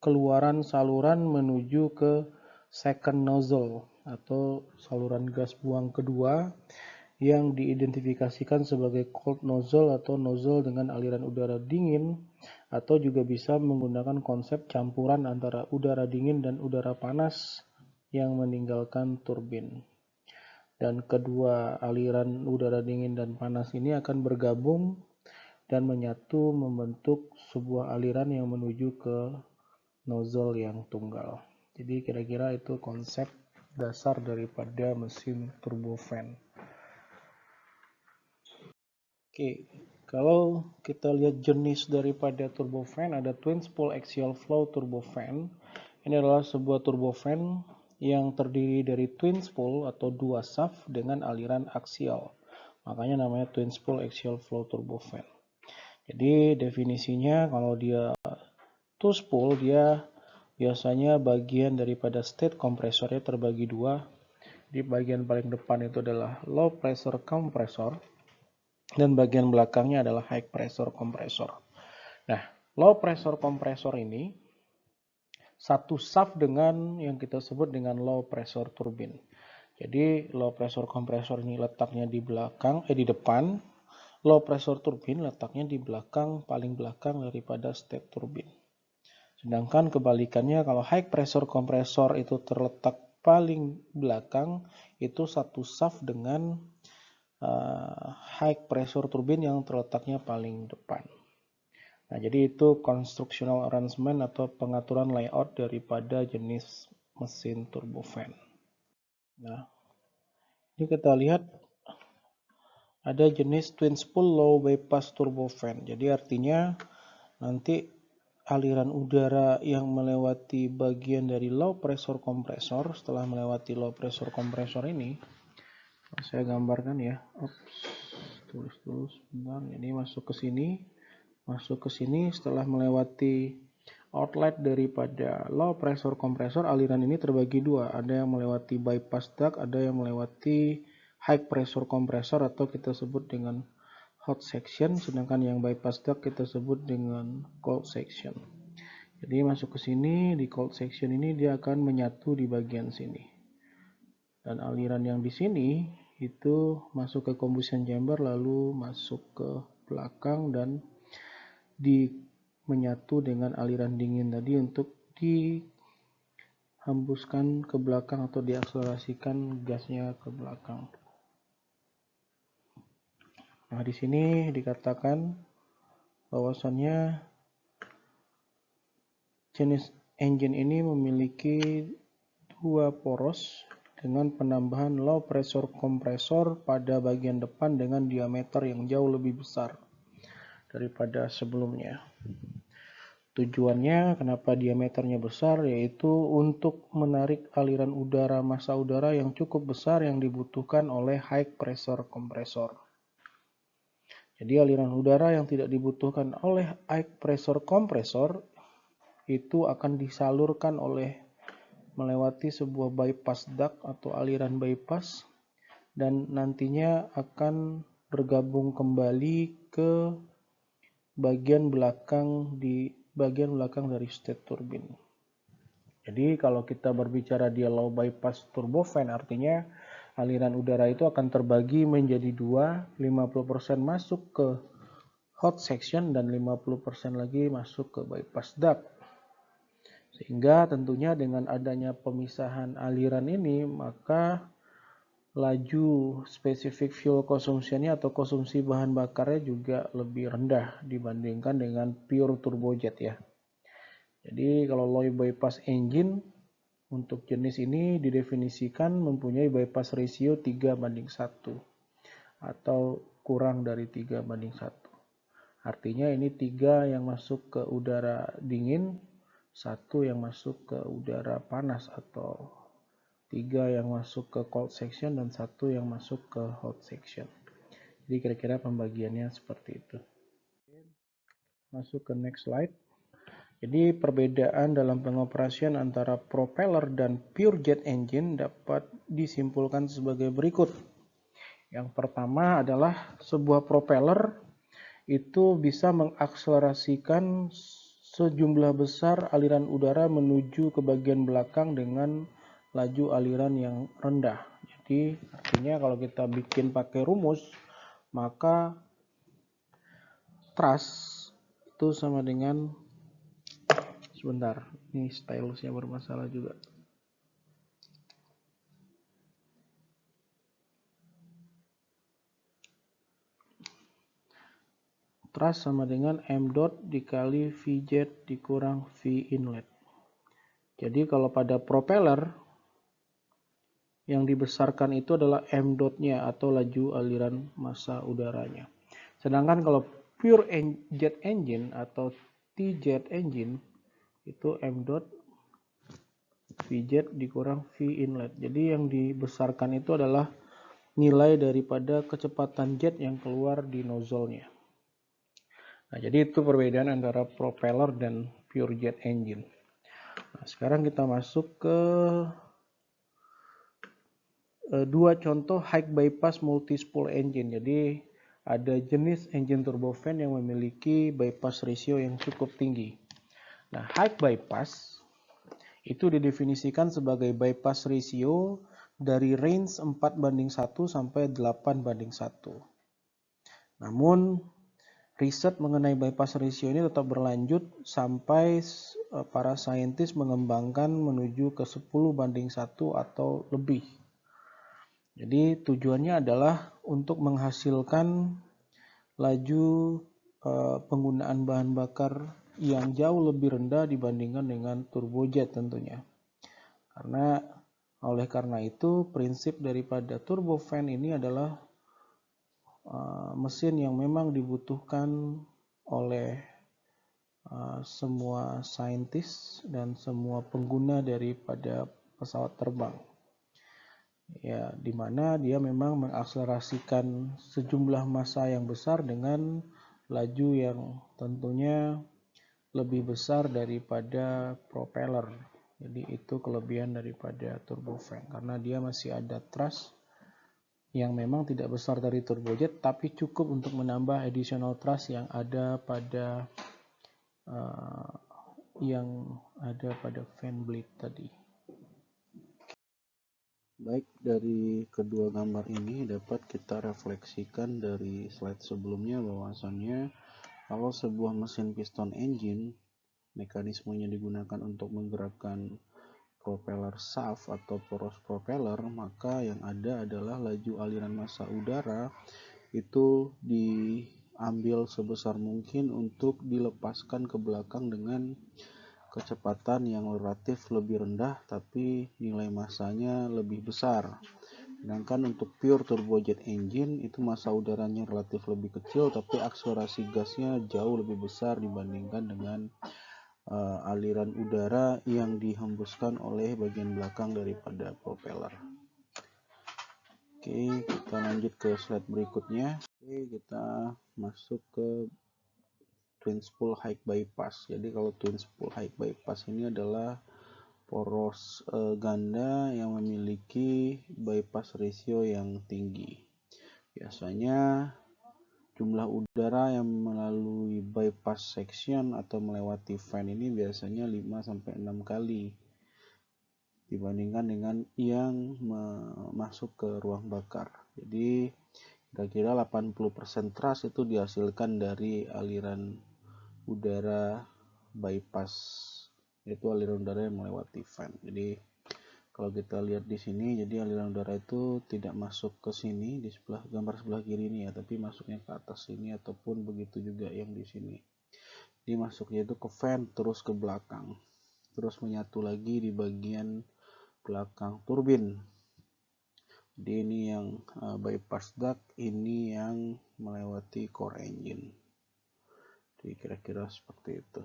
keluaran saluran menuju ke second nozzle atau saluran gas buang kedua yang diidentifikasikan sebagai cold nozzle atau nozzle dengan aliran udara dingin, atau juga bisa menggunakan konsep campuran antara udara dingin dan udara panas yang meninggalkan turbin. Dan kedua aliran udara dingin dan panas ini akan bergabung dan menyatu membentuk sebuah aliran yang menuju ke nozzle yang tunggal. Jadi kira-kira itu konsep dasar daripada mesin turbofan. Oke, kalau kita lihat jenis daripada turbofan, ada twin spool axial flow turbofan. Ini adalah sebuah turbofan yang terdiri dari twin spool atau dua shaft dengan aliran aksial. Makanya namanya twin spool axial flow turbofan. Jadi definisinya kalau dia two spool, dia biasanya bagian daripada state kompresornya terbagi dua. Di bagian paling depan itu adalah low pressure kompresor, dan bagian belakangnya adalah high pressure kompresor. Nah, low pressure kompresor ini satu shaft dengan yang kita sebut dengan low pressure turbine. Jadi low pressure kompresor ini letaknya di belakang, di depan. Low pressure turbine letaknya di belakang, paling belakang daripada state turbine. Sedangkan kebalikannya, kalau high pressure kompresor itu terletak paling belakang, itu satu shaft dengan high pressure turbine yang terletaknya paling depan. Nah, jadi itu constructional arrangement atau pengaturan layout daripada jenis mesin turbofan. Nah, ini kita lihat ada jenis twin spool low bypass turbofan. Jadi artinya nanti aliran udara yang melewati bagian dari low pressure kompresor, setelah melewati low pressure kompresor ini, saya gambarkan ya. Tulis dulu sebentar. Ini masuk ke sini setelah melewati outlet daripada low pressure kompresor. Aliran ini terbagi dua, ada yang melewati bypass duct, ada yang melewati high pressure kompresor atau kita sebut dengan hot section, sedangkan yang bypass duct kita sebut dengan cold section. Jadi masuk ke sini, di cold section ini dia akan menyatu di bagian sini. Dan aliran yang di sini itu masuk ke combustion chamber lalu masuk ke belakang dan menyatu dengan aliran dingin tadi untuk dihembuskan ke belakang atau diakselerasikan gasnya ke belakang. Nah, di sini dikatakan bahwasannya jenis engine ini memiliki dua poros dengan penambahan low pressure kompresor pada bagian depan dengan diameter yang jauh lebih besar daripada sebelumnya. Tujuannya kenapa diameternya besar, yaitu untuk menarik aliran udara massa udara yang cukup besar yang dibutuhkan oleh high pressure kompresor. Jadi aliran udara yang tidak dibutuhkan oleh high pressure kompresor itu akan disalurkan melewati sebuah bypass duct atau aliran bypass, dan nantinya akan bergabung kembali ke bagian belakang dari state turbine. Jadi kalau kita berbicara dia low bypass turbofan, artinya aliran udara itu akan terbagi menjadi dua, 50% masuk ke
hot section dan 50% lagi masuk ke bypass duct. Sehingga tentunya dengan adanya pemisahan aliran ini, maka laju spesifik fuel consumption-nya atau konsumsi bahan bakarnya juga lebih rendah dibandingkan dengan pure turbojet ya. Jadi kalau low bypass engine untuk jenis ini didefinisikan mempunyai bypass ratio 3:1 atau kurang dari 3:1. Artinya ini 3 yang masuk ke udara dingin, 1 yang masuk ke udara panas, atau 3 yang masuk ke cold section dan 1 yang masuk ke hot section. Jadi kira-kira pembagiannya seperti itu. Masuk ke next slide. Jadi perbedaan dalam pengoperasian antara propeller dan pure jet engine dapat disimpulkan sebagai berikut. Yang pertama adalah sebuah propeller itu bisa mengakselerasikan sejumlah besar aliran udara menuju ke bagian belakang dengan laju aliran yang rendah. Jadi artinya kalau kita bikin pakai rumus, maka thrust itu sama dengan, sebentar, ini stylusnya bermasalah juga. Thrust sama dengan m dot dikali v jet dikurang v inlet. Jadi kalau pada propeller yang dibesarkan itu adalah m dot-nya atau laju aliran massa udaranya. Sedangkan kalau pure jet engine atau T-jet engine itu m dot v jet dikurang v inlet. Jadi yang dibesarkan itu adalah nilai daripada kecepatan jet yang keluar di nozzle-nya. Nah, jadi itu perbedaan antara propeller dan pure jet engine. Nah, sekarang kita masuk ke dua contoh high bypass multi-spool engine. Jadi ada jenis engine turbofan yang memiliki bypass ratio yang cukup tinggi. Nah, high bypass itu didefinisikan sebagai bypass ratio dari range 4:1 sampai 8:1. Namun, riset mengenai bypass ratio ini tetap berlanjut sampai para saintis mengembangkan menuju ke 10:1 atau lebih. Jadi tujuannya adalah untuk menghasilkan laju penggunaan bahan bakar yang jauh lebih rendah dibandingkan dengan turbojet tentunya. Oleh karena itu, prinsip daripada turbofan ini adalah mesin yang memang dibutuhkan oleh semua saintis dan semua pengguna daripada pesawat terbang. Ya, di mana dia memang mengakselerasikan sejumlah massa yang besar dengan laju yang tentunya lebih besar daripada propeller. Jadi itu kelebihan daripada turbofan karena dia masih ada thrust yang memang tidak besar dari turbojet tapi cukup untuk menambah additional thrust yang ada pada fan blade tadi.
Baik, dari kedua gambar ini dapat kita refleksikan dari slide sebelumnya bahwasannya kalau sebuah mesin piston engine mekanismenya digunakan untuk menggerakkan propeller shaft atau poros propeller, maka yang ada adalah laju aliran massa udara itu diambil sebesar mungkin untuk dilepaskan ke belakang dengan kecepatan yang relatif lebih rendah tapi nilai massanya lebih besar. Sedangkan untuk pure turbojet engine itu massa udaranya relatif lebih kecil tapi akselerasi gasnya jauh lebih besar dibandingkan dengan aliran udara yang dihembuskan oleh bagian belakang daripada propeller. Oke, kita lanjut ke slide berikutnya. Oke, kita masuk ke twin spool high bypass. Jadi kalau twin spool high bypass ini adalah poros ganda yang memiliki bypass ratio yang tinggi. Biasanya jumlah udara yang melalui bypass section atau melewati fan ini biasanya 5-6 kali dibandingkan dengan yang masuk ke ruang bakar. Jadi kira-kira 80% thrust itu dihasilkan dari aliran udara bypass, yaitu aliran udara yang melewati fan. Jadi kalau kita lihat di sini, jadi aliran udara itu tidak masuk ke sini di sebelah gambar sebelah kiri ini ya, tapi masuknya ke atas sini ataupun begitu juga yang di sini. Jadi masuknya itu ke fan terus ke belakang, terus menyatu lagi di bagian belakang turbin. Jadi ini yang bypass duct, ini yang melewati core engine. Jadi kira-kira seperti itu.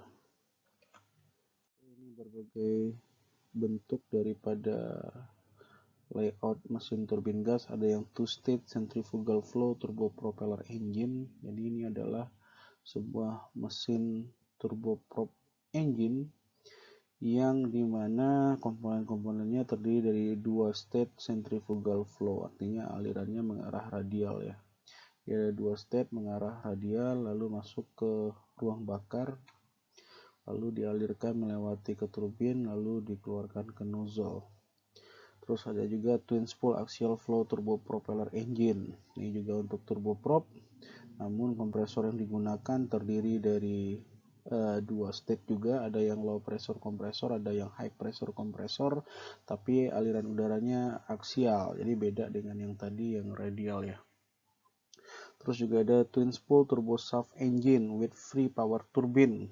Ini berbagai bentuk daripada layout mesin turbin gas. Ada yang two-stage centrifugal flow turbopropeller engine. Jadi ini adalah sebuah mesin turboprop engine yang dimana komponen-komponennya terdiri dari dua state centrifugal flow, artinya alirannya mengarah radial ya. Dia ada dua state mengarah radial, lalu masuk ke ruang bakar, lalu dialirkan melewati ke turbin, lalu dikeluarkan ke nozzle. Terus ada juga twin spool axial flow turbopropeller engine. Ini juga untuk turboprop, namun kompresor yang digunakan terdiri dari dua state juga, ada yang low pressure kompresor, ada yang high pressure kompresor, tapi aliran udaranya aksial, jadi beda dengan yang tadi yang radial ya. Terus juga ada twin spool turbo shaft engine with free power turbine.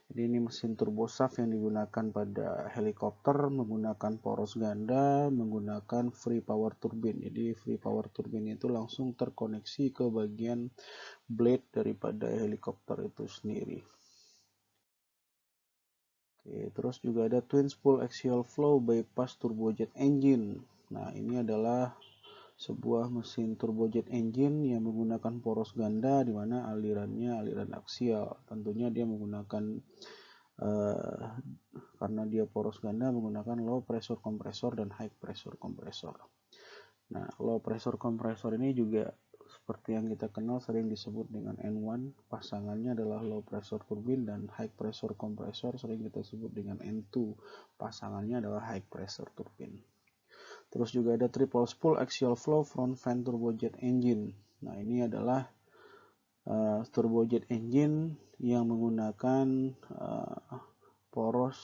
Jadi ini mesin turbo shaft yang digunakan pada helikopter menggunakan poros ganda, menggunakan free power turbine. Jadi free power turbine itu langsung terkoneksi ke bagian blade daripada helikopter itu sendiri. Oke, terus juga ada twin spool axial flow bypass turbojet engine. Nah, ini adalah sebuah mesin turbojet engine yang menggunakan poros ganda di mana alirannya aliran aksial. Tentunya dia menggunakan karena dia poros ganda menggunakan low pressure kompresor dan high pressure kompresor. Nah, low pressure kompresor ini juga seperti yang kita kenal sering disebut dengan N1, pasangannya adalah low pressure turbine, dan high pressure kompresor sering kita sebut dengan N2, pasangannya adalah high pressure turbine. Terus juga ada triple spool axial flow front fan turbojet engine. Nah, ini adalah turbojet engine yang menggunakan poros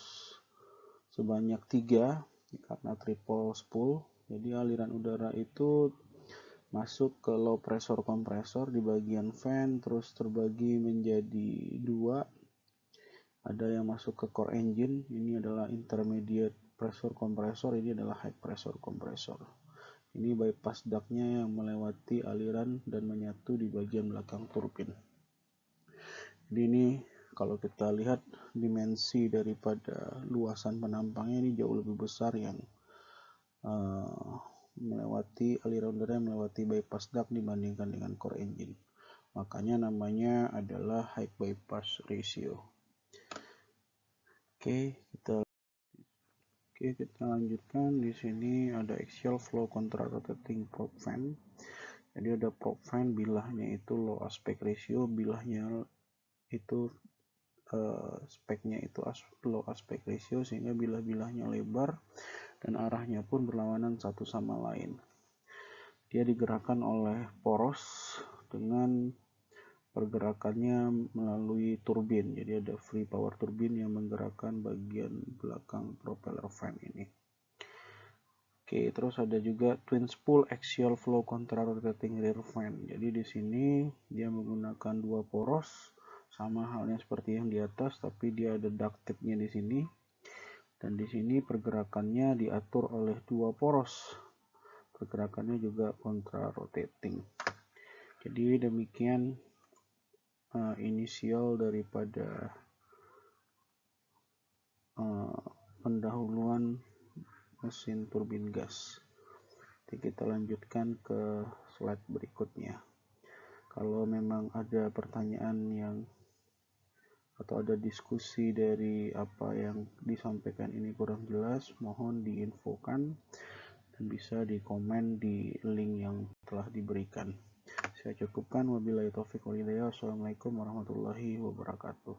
sebanyak 3 karena triple spool. Jadi aliran udara itu masuk ke low pressure kompresor di bagian fan, terus terbagi menjadi 2. Ada yang masuk ke core engine, ini adalah intermediate pressure kompresor, ini adalah high pressure kompresor. Ini bypass duct-nya yang melewati aliran dan menyatu di bagian belakang turbin. Jadi ini kalau kita lihat dimensi daripada luasan penampangnya ini jauh lebih besar yang melewati aliran udara yang melewati bypass duct dibandingkan dengan core engine. Makanya namanya adalah high bypass ratio. Oke, kita lanjutkan. Di sini ada axial flow contra rotating prop fan. Jadi ada prop fan, bilahnya itu low aspect ratio, bilahnya itu speknya itu low aspect ratio, sehingga bilah-bilahnya lebar dan arahnya pun berlawanan satu sama lain. Dia digerakkan oleh poros dengan pergerakannya melalui turbin. Jadi ada free power turbine yang menggerakkan bagian belakang propeller fan ini. Oke, terus ada juga twin spool axial flow contra rotating rear fan. Jadi di sini dia menggunakan dua poros, sama halnya seperti yang di atas, tapi dia ada duct tape-nya di sini. Dan di sini pergerakannya diatur oleh dua poros. Pergerakannya juga contra rotating. Jadi demikian inisial daripada pendahuluan mesin turbin gas. Jadi kita lanjutkan ke slide berikutnya. Kalau memang ada pertanyaan atau ada diskusi dari apa yang disampaikan ini kurang jelas, mohon diinfokan dan bisa dikomen di link yang telah diberikan. Saya cukupkan. Wabillahi taufiq wal hidayah. Wassalamualaikum warahmatullahi wabarakatuh.